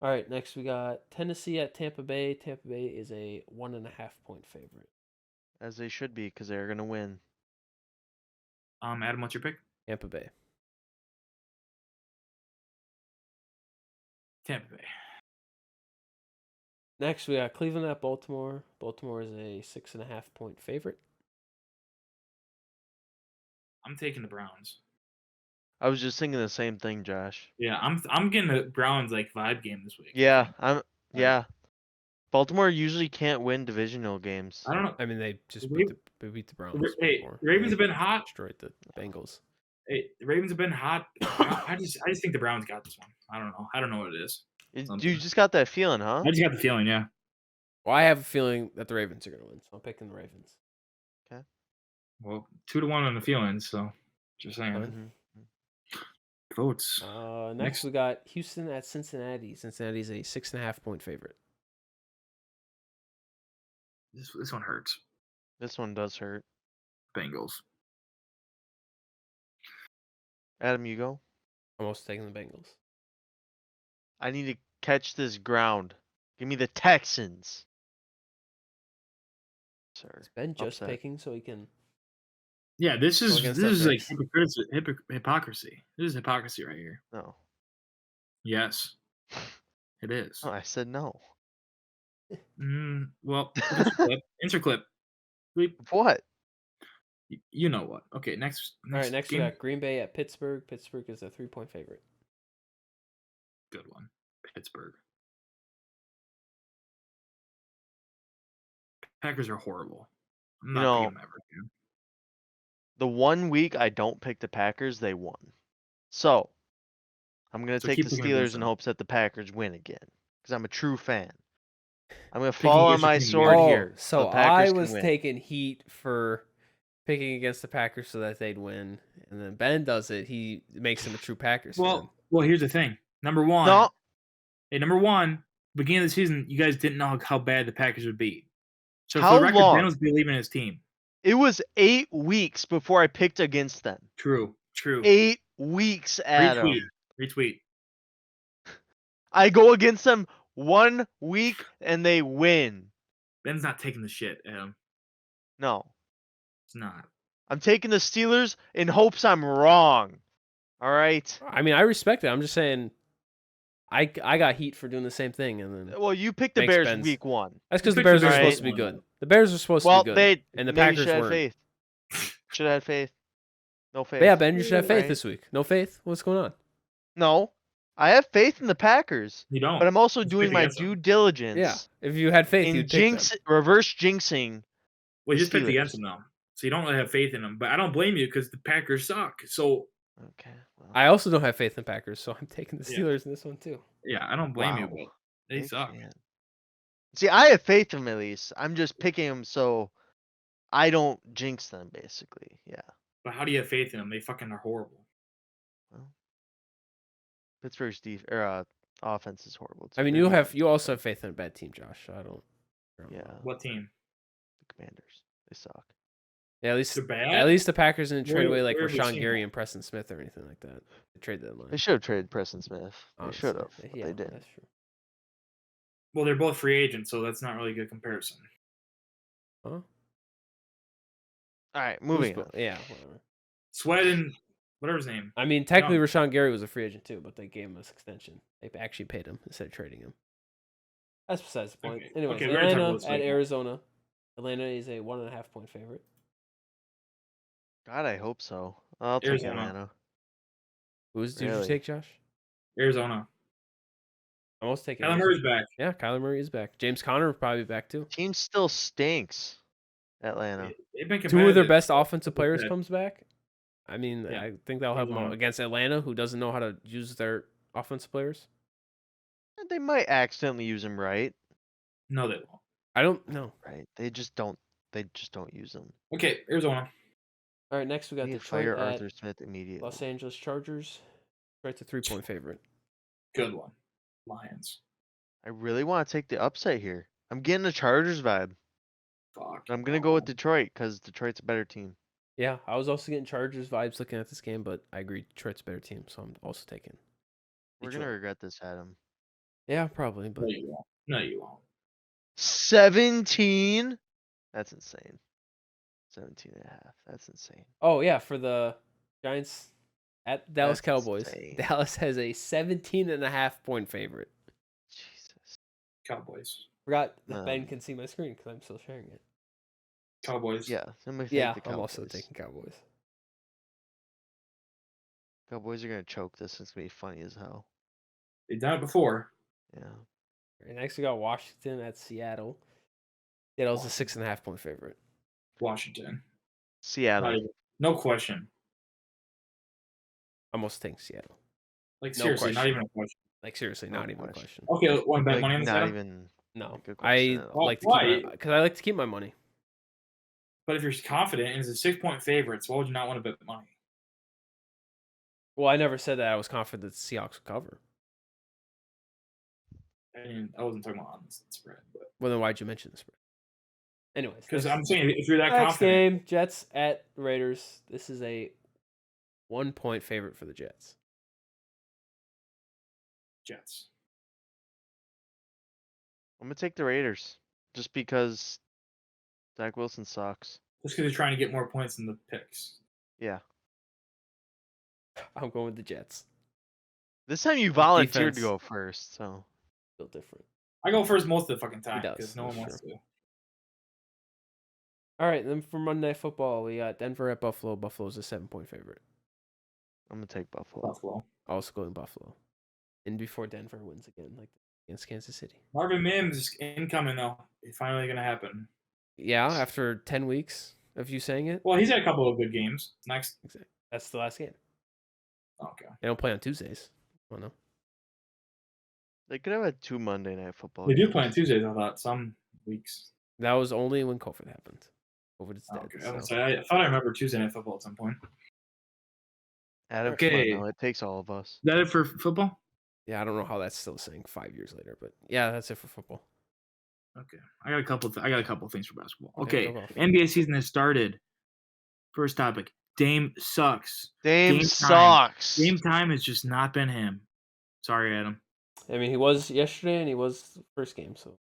All right, next we got Tennessee at Tampa Bay. Tampa Bay is a 1.5 point favorite. As they should be, because they're going to win. Adam, what's your pick? Tampa Bay. Tampa Bay. Next, we got Cleveland at Baltimore. Baltimore is a 6.5 point favorite. I'm taking the Browns. I was just thinking the same thing, Josh. Yeah, I'm getting the Browns like vibe game this week. Yeah, yeah. Baltimore usually can't win divisional games. I don't know. I mean, they just Ra- beat the Browns. Hey, before. Ravens They have been hot. Destroyed the Bengals. Hey, the Ravens have been hot. I just think the Browns got this one. I don't know what it is. You just got that feeling, huh? I just got the feeling, yeah. Well, I have a feeling that the Ravens are going to win, so I'm picking the Ravens. Well, 2-1 on the feelings, so just saying. Fine. Votes. Next, we got Houston at Cincinnati. Cincinnati's a 6.5 point favorite. This one hurts. This one does hurt. Bengals. Adam, you go. I'm also taking the Bengals. I need to catch this ground. Give me the Texans. Sir. Is Ben just Upset. picking so he can? Yeah, this Go is against that like picks. hypocrisy. This is hypocrisy right here. No. Yes, it is. Oh, I said no. Well, insert clip. What? You know what? Okay, next. All right, next we game. got Green Bay at Pittsburgh. Pittsburgh is a 3 point favorite. Good one. Pittsburgh. Packers are horrible. I'm not picking them ever again. The 1 week I don't pick the Packers, they won. So, I'm going to take keep the picking against Steelers in them. hopes that the Packers win again. Because I'm a true fan. I'm going to Picking fall on against your my team sword again. here. So the Packers I can was win. taking heat for picking against the Packers so that they'd win, and then Ben does it. He makes him a true Packers fan. Well, here's the thing. Number one. No, Number one. Beginning of the season, you guys didn't know how bad the Packers would be. So How for the record, long? Ben was believing in his team. it was 8 weeks before I picked against them. True. 8 weeks, Adam. Retweet. I go against them 1 week and they win. Ben's not taking the shit, Adam. No. It's not. I'm taking the Steelers in hopes I'm wrong. All right? I mean, I respect it. I'm just saying, I got heat for doing the same thing, and then Well, you picked the Makes Bears Ben's- week 1. that's because the picked Bears the are Bears supposed to be week good. one. The Bears are supposed Well, to be good, they and the maybe Packers should have weren't. faith. Should have had faith. No faith. But yeah, Ben, you should have faith Right? this week. No faith? What's going on? No. I have faith in the Packers, You don't. but I'm also Just doing pick my against them. due diligence Yeah, if you had faith, in you'd pick them. reverse jinxing. Well, you the just picked Steelers. against them, though. So you don't really have faith in them. But I don't blame you because the Packers suck. So, Okay. Well, I also don't have faith in Packers, so I'm taking the Yeah. Steelers in this one too. yeah, I don't blame you, Wow. but they big suck. fan. See, I have faith in them at least. I'm just picking them so I don't jinx them, basically. Yeah. But how do you have faith in them? They fucking are horrible. Pittsburgh's offense is horrible. I mean, Their defense you is also bad. have faith in a bad team, Josh. So I don't. Yeah. What team? The Commanders. They suck. Yeah, at least They're bad? at least the Packers didn't trade away like where have we Rashawn seen Gary that? and Preston Smith or anything like that. They traded that line. They should have traded Preston Smith. They honestly. should have. But Yeah, they didn't. that's true. Well, they're both free agents, so that's not really a good comparison. Huh? All right, moving Who's on. Yeah, whatever. Sweat and whatever his name. I mean, technically, No. Rashawn Gary was a free agent too, but they gave him this extension. They actually paid him instead of trading him. That's besides the point. Okay, Anyways, okay, we're gonna talk Atlanta about this at later. Arizona. Atlanta is a 1.5 point favorite. God, I hope so. I'll take Arizona. Atlanta. Who's did you Really? take, Josh? Arizona. I'm also taking. Kyler Arizona. Murray's back. Yeah, Kyler Murray is back. James Conner will probably be back too. Team still stinks. Atlanta. They've been Two of their competitive. best offensive players Okay. comes back. I mean, Yeah. I think that'll help them out Arizona. against Atlanta, who doesn't know how to use their offensive players. They might accidentally use him right. No, they won't. I don't know. Right. They just don't use them. Okay, Arizona. All right, next we got They need to Detroit fire at Arthur Smith immediately. Los Angeles Chargers. Detroit's a 3 point favorite. Good one. Lions. I really want to take the upset here. I'm getting a Chargers vibe. Fuck. I'm gonna go with Detroit because Detroit's a better team. Yeah, I was also getting Chargers vibes looking at this game, but I agree Detroit's a better team, so I'm also taking. We're Detroit. gonna regret this, Adam. Yeah, probably, No, but you won't. No, you won't. 17? That's insane. 17 and a half. That's insane. oh yeah, for the Giants At Dallas That's Cowboys. insane. Dallas has a 17.5-point favorite. Jesus. Cowboys. Forgot that Ben Um, can see my screen because I'm still sharing it. Cowboys. Yeah, I'm gonna take Yeah, the Cowboys. I'm also taking Cowboys. Cowboys are gonna choke this. It's gonna be funny as hell. They've done it before. Yeah. And next we got Washington at Seattle. Seattle's a 6.5-point favorite. Washington. Seattle. No question. I'm also taking Seattle. Like, No seriously, not question. even a question. Like, seriously, No not even a question. question. Okay, want to bet Like, money on the not Seattle? even No. a good question I at all. like to Why? keep my because I like to keep my money. But if you're confident and it's a 6-point favorite, so why would you not want to bet money? Well, I never said that I was confident that the Seahawks would cover. I mean, I wasn't talking about on the spread, but Well, then why'd you mention the spread? Anyways, because I'm saying if you're that next confident, game, Jets at Raiders. This is a 1-point favorite for the Jets. Jets. I'm gonna take the Raiders just because Zach Wilson sucks. Just because they're trying to get more points in the picks. Yeah. I'm going with the Jets. This time you volunteered to Defense. go first, so Feel different. I go first most of the fucking time does, because no one that's wants to. All right, then for Monday Night Football, we got Denver at Buffalo. Buffalo's a 7-point favorite. I'm gonna take Buffalo. Buffalo. Also going Buffalo. And before Denver wins again, like against Kansas City. Marvin Mims is incoming though. It's finally gonna happen. Yeah, after 10 weeks of you saying it. Well, he's had a couple of good games. Next. Exactly. That's the last game. Okay. They don't play on Tuesdays. Oh no. They could have had 2 Monday Night Football They do games. play on Tuesdays, I thought, some weeks. That was only when COVID happened. COVID is dead. Okay. So. I thought I remember Tuesday Night Football at some point. Adam, Okay. come on now. It takes all of us. Is that it for football? Yeah, I don't know how that's still saying 5 years later, but yeah, that's it for football. Okay. I got a couple things for basketball. Okay, Okay. go off. NBA season has started. First topic. Dame sucks. Dame Game sucks. Game time has just not been him. Sorry, Adam. I mean, he was yesterday and he was the first game, so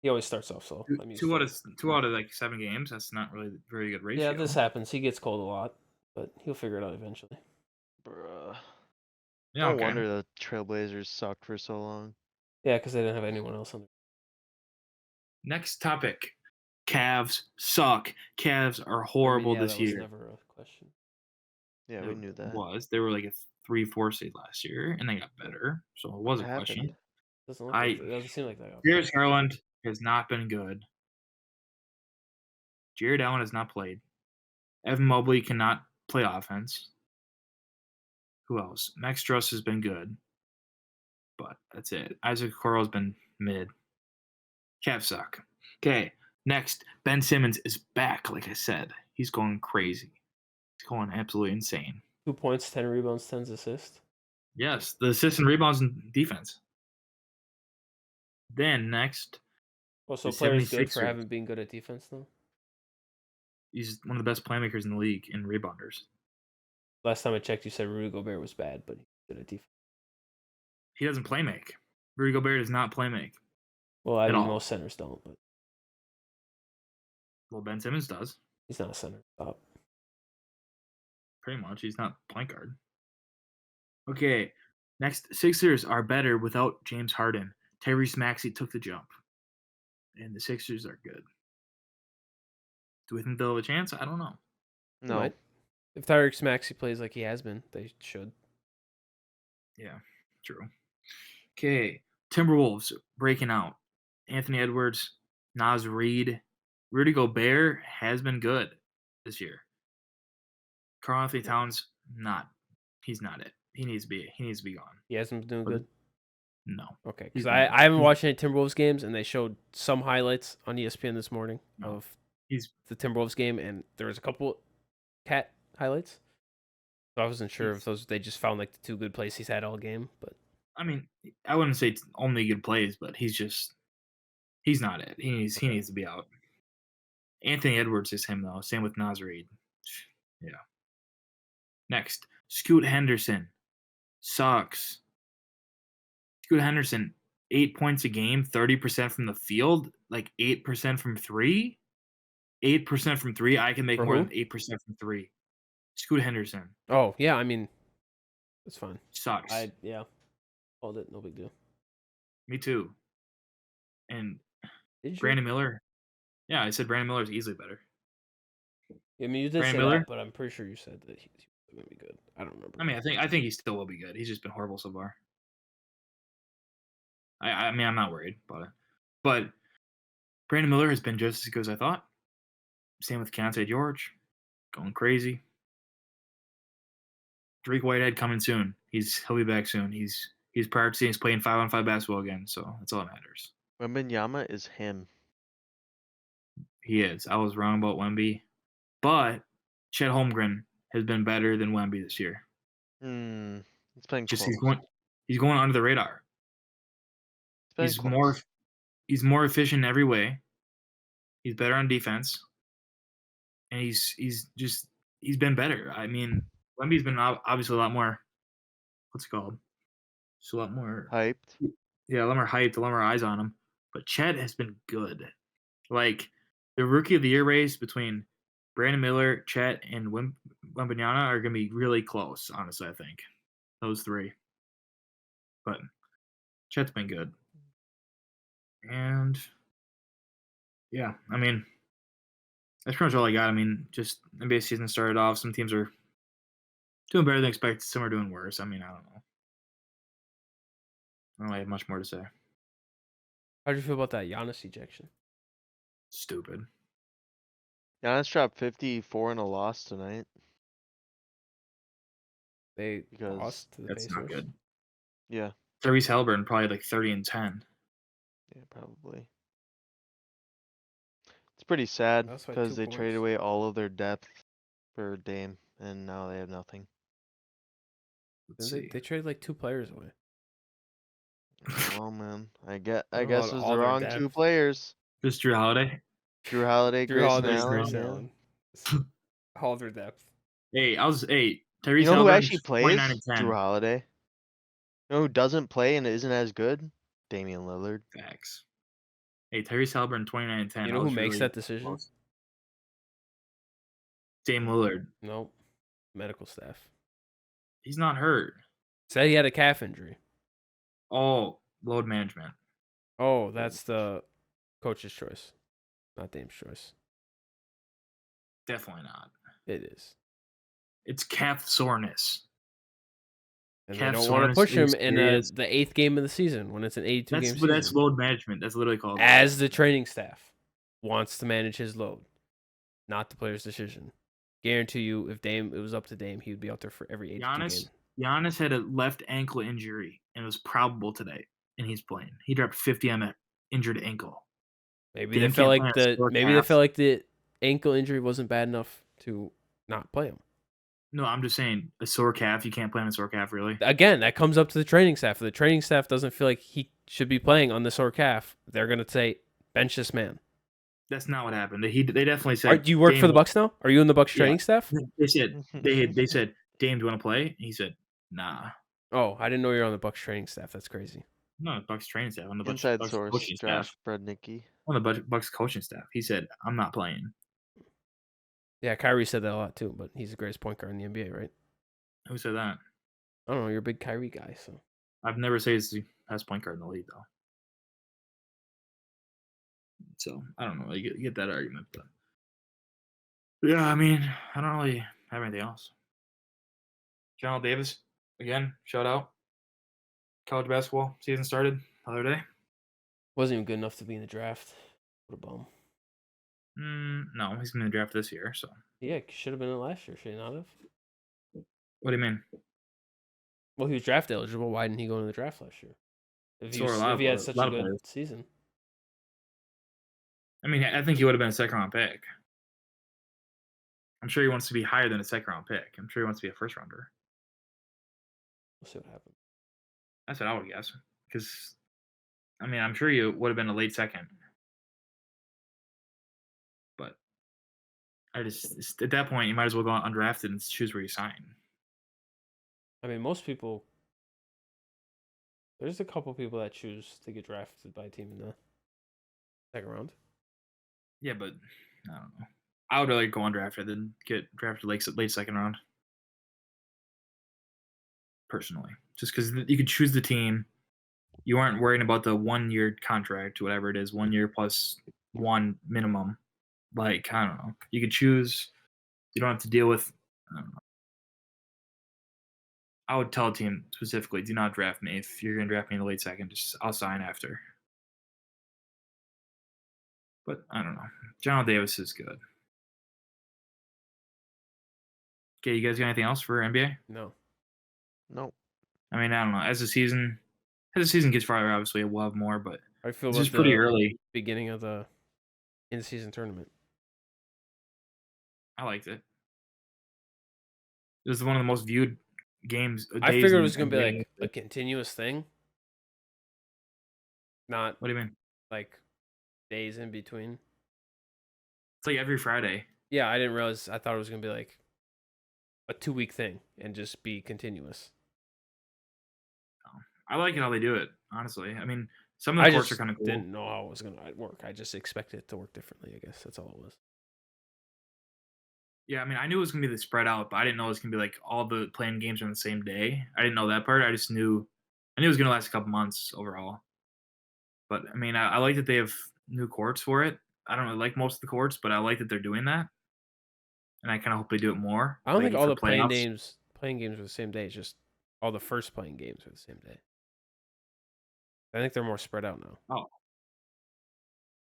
he always starts off slow. I'm used Two to out it. of 2 out of like 7 games. That's not really a very good ratio. Yeah, this happens. He gets cold a lot, but he'll figure it out eventually. Bruh. Yeah, No okay. wonder the Trailblazers sucked for so long. Yeah, because they didn't have anyone else on there. Next topic. Cavs suck. Cavs are I horrible mean, yeah, this that was year. never a question. Yeah, we knew that. They were like a 3-4 seed last year, and they got better. So it was a What question. happened? Doesn't look like, it doesn't seem like that. Darius Garland has not been good. Jared Allen has not played. Evan Mobley cannot play offense. Who else? Max Struss has been good, but that's it. Isaac Okoro's been mid. Cavs suck. Okay, next. Ben Simmons is back, like I said. He's going crazy. He's going absolutely insane. 2 points, 10 rebounds, 10 assists. Yes, the assists and rebounds and defense. Then next, Oh, so the players good for 76ers. having been good at defense, though? He's one of the best playmakers in the league in rebounders. Last time I checked, you said Rudy Gobert was bad, but he's good at defense. He doesn't play make. Rudy Gobert does not play make. Well, I At mean, all. most centers don't, but Well, Ben Simmons does. he's not a center. Stop. Pretty much. He's not point guard. Okay. Next, Sixers are better without James Harden. Tyrese Maxey took the jump. And the Sixers are good. Do we think they'll have a chance? I don't know. No. Might. If Tyrese Maxey plays like he has been, they should. Yeah, true. Okay. Timberwolves breaking out. Anthony Edwards, Naz Reid, Rudy Gobert has been good this year. Karl Anthony Towns, not. He's not it. He needs to be gone. He hasn't been doing But- good? No. Okay, he's because been- I haven't watched any Timberwolves games, and they showed some highlights on ESPN this morning No. of He's the Timberwolves game, and there was a couple cat highlights. So I wasn't sure if those they just found like the 2 good plays he's had all game, but I mean, I wouldn't say it's only good plays, but he's not it. He needs to be out. Anthony Edwards is him though. Same with Naz Reid. Yeah. Next, Scoot Henderson sucks. Scoot Henderson, 8 points a game, 30% from the field, like 8% from 3. 8% from 3. I can make For more who? than 8% from 3. Scoot Henderson Oh yeah, I mean, it's fine. sucks. Yeah, called it. No big deal. Me too. And Did you? Brandon Miller. Yeah, I said Brandon Miller is easily better. I mean, you did Brandon say Miller? that, but I'm pretty sure you said that he's gonna be good. I don't remember. I mean, I think he still will be good. He's just been horrible so far. I mean, I'm not worried about it. But Brandon Miller has been just as good as I thought. Same with Counsell George, going crazy. Drake Whitehead coming soon. He'll be back soon. He's practicing. He's playing 5-on-5 basketball again. So that's all that matters. Wembanyama is him. He is. I was wrong about Wemby, but Chet Holmgren has been better than Wemby this year. It's been Just close. he's going under the radar. It's been close. He's more efficient in every way. He's better on defense, and he's been better. I mean, Wemby's been obviously a lot more. What's it called? Just a lot more Hyped. Yeah, a lot more hyped, a lot more eyes on him. But Chet has been good. Like the rookie of the year race between Brandon Miller, Chet, and Wembanyama are gonna be really close. Honestly, I think those three. But Chet's been good, and yeah, I mean that's pretty much all I got. I mean, just NBA season started off. Some teams are doing better than expected. Some are doing worse. I mean, I don't know. I don't really have much more to say. How'd you feel about that Giannis ejection? Stupid. Giannis dropped 54 in a loss tonight. They Because lost to the That's Pacers. not good. Yeah, Tyrese Halliburton probably like 30 and 10. yeah, probably. It's pretty sad That's like because 2 they traded points. away all of their depth for Dame, and now they have nothing. Let's They see. traded like 2 players away. Well, man, I don't guess know it was all the their wrong 2 depth. players. Just Drew Holiday. Drew Holiday, Drew Grayson Holiday, Allen. Grayson Yeah. Allen. All their depth. Hey, You Tyrese know who Halliburton, actually 29 plays? and 10. Drew Holiday. You know who doesn't play and isn't as good? Damian Lillard. Facts. Hey, Tyrese Halliburton, 29 and 10. You I know who was makes really that decision? close. Dame Lillard. Nope. Medical staff. He's not hurt. Said he had a calf injury. Oh, load management. Oh, that's the coach's choice, not Dame's choice. Definitely not. It is. It's calf soreness. And Calf they don't want to soreness push him is in serious. the 8th game of the season when it's an 82 game season. That's load management. That's literally called. As the training staff wants to manage his load, not the player's decision. Guarantee you, if it was up to Dame, he would be out there for every 82 game. Giannis had a left ankle injury and it was probable today, and he's playing. He dropped 50 on an injured ankle. Maybe Dame they felt can't like play on a sore calf. the ankle injury wasn't bad enough to not play him. No, I'm just saying a sore calf. You can't play on a sore calf, really. Again, that comes up to the training staff. If the training staff doesn't feel like he should be playing on the sore calf, they're gonna say bench this man. That's not what happened. They definitely said. Do you work for the Bucks now? Are you in the Bucks training staff? They said they said, Dame, do you want to play? And he said, nah. Oh, I didn't know you were on the Bucks training staff. That's crazy. No, Bucks training staff. On the Bucks Inside source. coaching Josh staff. Brednicki. On the Bucks coaching staff. He said, I'm not playing. Yeah, Kyrie said that a lot too, but he's the greatest point guard in the NBA, right? Who said that? I don't know. You're a big Kyrie guy, so. I've never said he's the best point guard in the league, though. So I don't know. You get that argument, but yeah, I mean, I don't really have anything else. General Davis, again, shout out. College basketball season started the other day. Wasn't even good enough to be in the draft. What a bum. No, he's going to draft this year, so. Yeah, should have been in last year. Should he not have? What do you mean? Well, he was draft eligible. Why didn't he go into the draft last year? If So he had such a good season. I mean, I think he would have been a second-round pick. I'm sure he wants to be higher than a second-round pick. I'm sure he wants to be a first-rounder. We'll see what happens. That's what I would guess. Because, I mean, I'm sure you would have been a late second. But at that point, you might as well go undrafted and choose where you sign. I mean, most people. There's a couple people that choose to get drafted by a team in the second round. Yeah, but I don't know. I would rather go undrafted than get drafted late second round. Personally, just because you could choose the team, you aren't worrying about the 1 year contract, whatever it is, 1 year plus one minimum. Like I don't know, you could choose. You don't have to deal with. I don't know. I would tell a team specifically, do not draft me. If you're gonna draft me in the late second, just I'll sign after. But I don't know. John Davis is good. Okay, you guys got anything else for NBA? No. Nope. I mean, I don't know. As the season gets farther, obviously we'll have more, but I feel it's about just pretty the early. beginning of the in-season tournament. I liked it. It was one of the most viewed games. I days figured it in was gonna be NBA like a continuous thing, not What do you mean? like days in between. It's like every Friday. Yeah, I didn't realize. I thought it was gonna be like a 2-week thing and just be continuous. I like it how they do it. Honestly, I mean, some of I the courts are just kind of cool. didn't know how it was gonna work. I just expected it to work differently. I guess that's all it was. Yeah, I mean, I knew it was gonna be spread out, but I didn't know it was gonna be like all the playing games on the same day. I didn't know that part. I knew it was gonna last a couple months overall. But I mean, I like that they have new courts for it. I don't really like most of the courts, but I like that they're doing that, and I kind of hope they do it more. I don't think maybe all for the playing playoffs. games are the same day. It's just all the first playing games are the same day. I think they're more spread out now. Oh,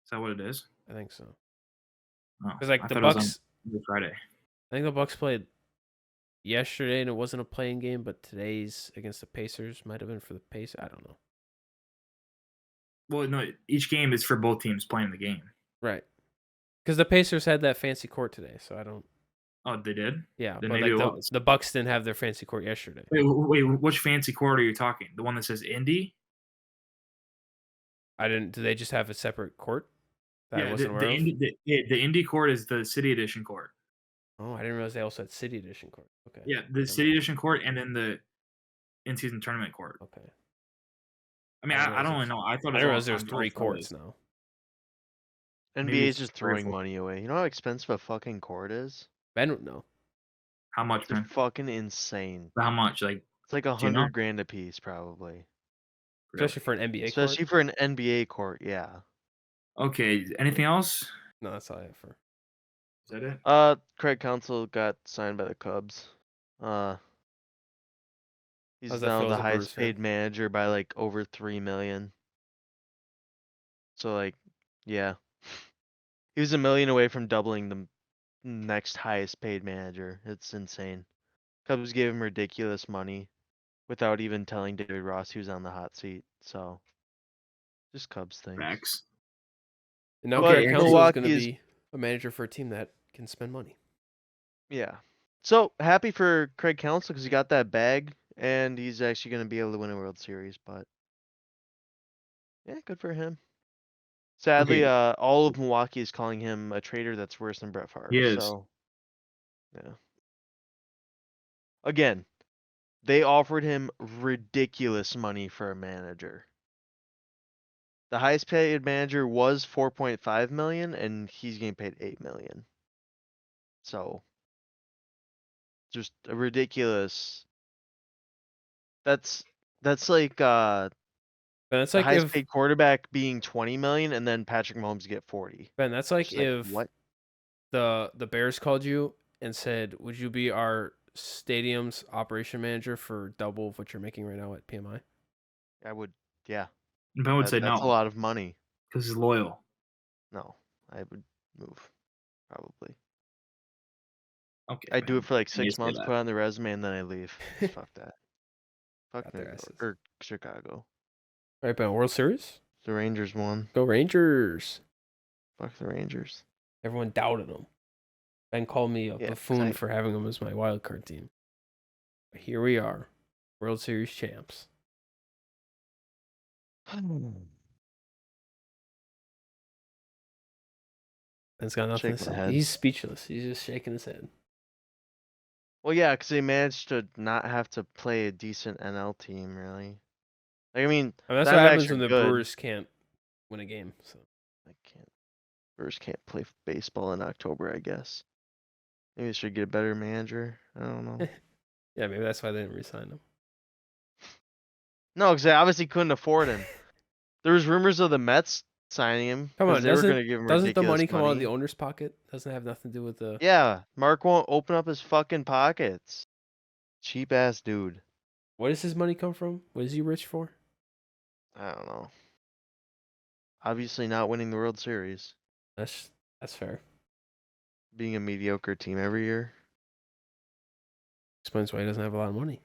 is that what it is? I think so. Oh, Because like I the thought it was on Bucks, Friday. I think the Bucks played yesterday and it wasn't a playing game, but today's against the Pacers might have been for the Pacers. I don't know. Well, no, each game is for both teams playing the game. Right. Because the Pacers had that fancy court today, so I don't. Oh, they did? Yeah, Then but maybe like it was. the Bucks didn't have their fancy court yesterday. Wait, which fancy court are you talking? The one that says Indy? I didn't. Do they just have a separate court that I Yeah, wasn't aware of? the Indy court is the City Edition court. Oh, I didn't realize they also had City Edition court. Okay. Yeah, the City Edition court and then the in-season tournament court. Okay. I mean, I don't really know. I thought I it didn't was realize there all was on 3 both courts sides. now. Maybe NBA is it's just 3 or throwing 4. money away. You know how expensive a fucking court is? Ben would know. How much, It's man? fucking insane. How much? Like, It's like do you know? $100,000 a piece, probably. Especially for an NBA Especially court. for an NBA court, yeah. Okay, anything else? No, that's all I have for. Is that it? Craig Counsell got signed by the Cubs. He's How's that now feel the as a Brewers highest fan? paid manager by like over $3 million. So like, yeah. He was $1 million away from doubling the next highest paid manager. It's insane. Cubs gave him ridiculous money without even telling David Ross he was on the hot seat. So, just Cubs things. Facts. And now But Craig Counsell is Milwaukee going to is- be a manager for a team that can spend money. Yeah. So happy for Craig Counsell because he got that bag and he's actually going to be able to win a World Series. But yeah, good for him. Sadly, Okay. all of Milwaukee is calling him a traitor that's worse than Brett Favre. He is. So, yeah. Again, they offered him ridiculous money for a manager. The highest paid manager was 4.5 million, and he's getting paid 8 million. So, just a ridiculous. That's like Ben, that's the like highest if paid quarterback being 20 million, and then Patrick Mahomes get 40. Ben, that's like Just like, if what? the Bears called you and said, "Would you be our stadium's operation manager for double of what you're making right now at PMI?" I would, yeah. And Ben would say That's a no lot of money. because he's loyal. No, I would move, probably. Okay. I'd do it for like You 6 say months, that. put it on the resume, and then I leave. Fuck that. Fuck Got New their York asses. or Chicago. All right, Ben, World Series? The Rangers won. Go Rangers. Fuck the Rangers. Everyone doubted them. Ben called me a Yeah, buffoon for having them as my wild card team. But here we are, World Series champs. Ben's got nothing to Shake my say. head. He's speechless. He's just shaking his head. Well, yeah, because they managed to not have to play a decent NL team, really. Like, I mean, I mean, that's Diamondbacks what happens are when the good. Brewers can't win a game. So I can't. Brewers can't play baseball in October, I guess. Maybe they should get a better manager. I don't know. Yeah, maybe that's why they didn't resign him. No, because they obviously couldn't afford him. There was rumors of the Mets signing him Come because on, they were going to give him doesn't the ridiculous money come out of the owner's pocket? Doesn't have nothing to do with the. Yeah, Mark won't open up his fucking pockets. Cheap ass dude. Where does his money come from? What is he rich for? I don't know. Obviously not winning the World Series. That's fair. Being a mediocre team every year. Explains why he doesn't have a lot of money.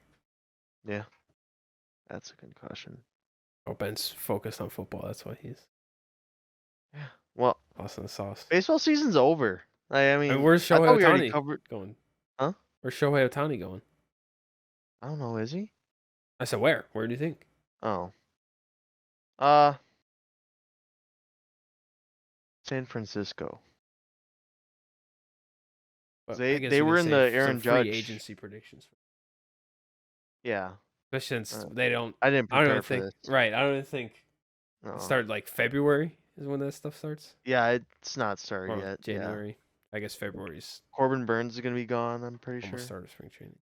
Yeah. That's a good question. Oh, Ben's focused on football. That's why he's Yeah. Well, lost in the sauce. baseball season's over. I mean, Where's I thought Shohei we already Ohtani covered. going? Huh? Where's Shohei Ohtani going? I don't know. Is he? I said, where? Where do you think? Oh. San Francisco. But They- I guess they we were can in save the Aaron some free Judge- agency predictions. Yeah. Especially since Uh, they don't. I didn't I don't prepare even for think. this. Right. I don't even think. No. It started like February is when that stuff starts. Yeah, it's not started Or yet. Yeah. January. I guess February's Corbin Burns is gonna be gone. I'm pretty almost sure. started spring training.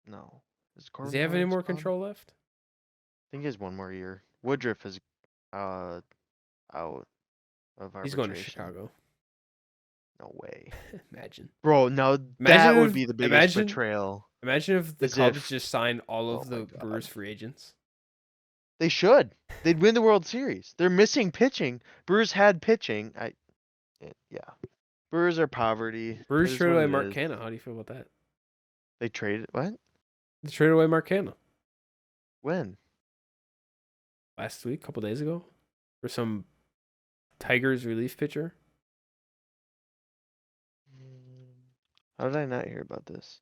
No. Is Does Corbin he have any Burns more gone? control left? I think he has one more year. Woodruff is out of arbitration. He's going to Chicago. No way. Imagine. Bro, no, that Imagine would if- be the biggest imagine- betrayal. Imagine if the As Cubs if- just signed all oh of my the God. Brewers free agents. They should. They'd win the World Series. They're missing pitching. Brewers had pitching. Yeah. Brewers are poverty. Brewers It is traded what away it Mark is. Canha. How do you feel about that? They traded what? They traded away Mark Canha When? last week, a couple days ago, for some Tigers relief pitcher. How did I not hear about this?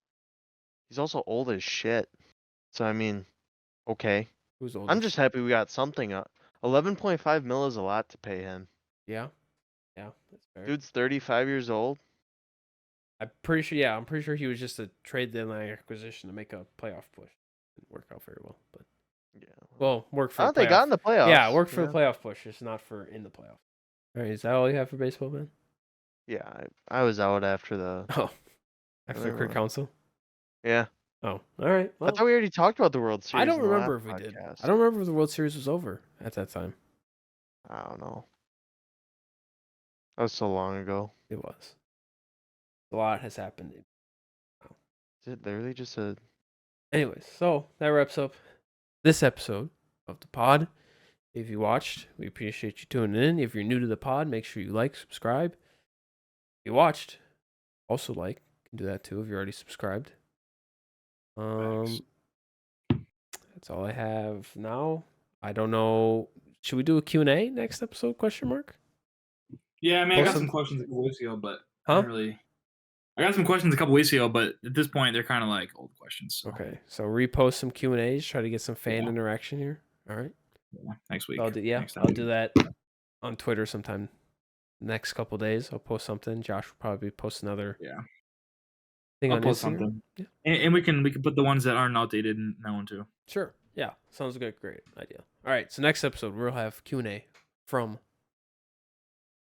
He's also old as shit. So I mean, okay. Who's old? I'm just happy we got something up. 11.5 mil is a lot to pay him. Yeah, that's fair. Dude's 35 years old. I'm pretty sure. Yeah, I'm pretty sure he was just a trade deadline acquisition to make a playoff push. Didn't work out very well, but Yeah. well, worked for. I the thought they got in the playoffs. Yeah, it worked for yeah. the playoff push, just not for in the playoff. All right, is that all you have for baseball, man? Yeah, I was out after the. Oh, after Never Kurt mind. Counsell. Yeah. Oh, all right. I Well, thought we already talked about the World Series. I don't in the remember last if we did. podcast. I don't remember if the World Series was over at that time. I don't know. That was so long ago. It was. A lot has happened. Is it literally just a? Anyways, so that wraps up this episode of the pod. If you watched, we appreciate you tuning in. If you're new to the pod, make sure you like, subscribe. If you watched, also like. You can do that too if you're already subscribed. Thanks. That's all I have now. I don't know. Should we do a Q&A next episode? Question mark. Yeah, I mean, I got Awesome. some questions a couple weeks ago, but Huh? I didn't really. I got some questions a couple weeks ago, but at this point, they're kind of like old questions. So. Okay, so repost some Q&As. Try to get some fan Yeah. interaction here. All right. Yeah, next week. I'll do. Yeah, next I'll time. do that on Twitter sometime. Next couple days, I'll post something. Josh will probably post another. Yeah. Thing I'll on post Instagram. something. Yeah. And we can put the ones that aren't outdated in that one too. Sure. Yeah. Sounds good. Great idea. All right. So next episode we'll have Q&A from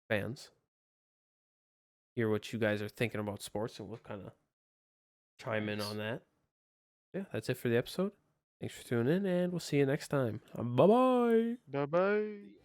fans. Hear what you guys are thinking about sports, and we'll kind of chime in Nice. on that. Yeah, that's it for the episode. Thanks for tuning in, and we'll see you next time. Bye bye. Bye bye.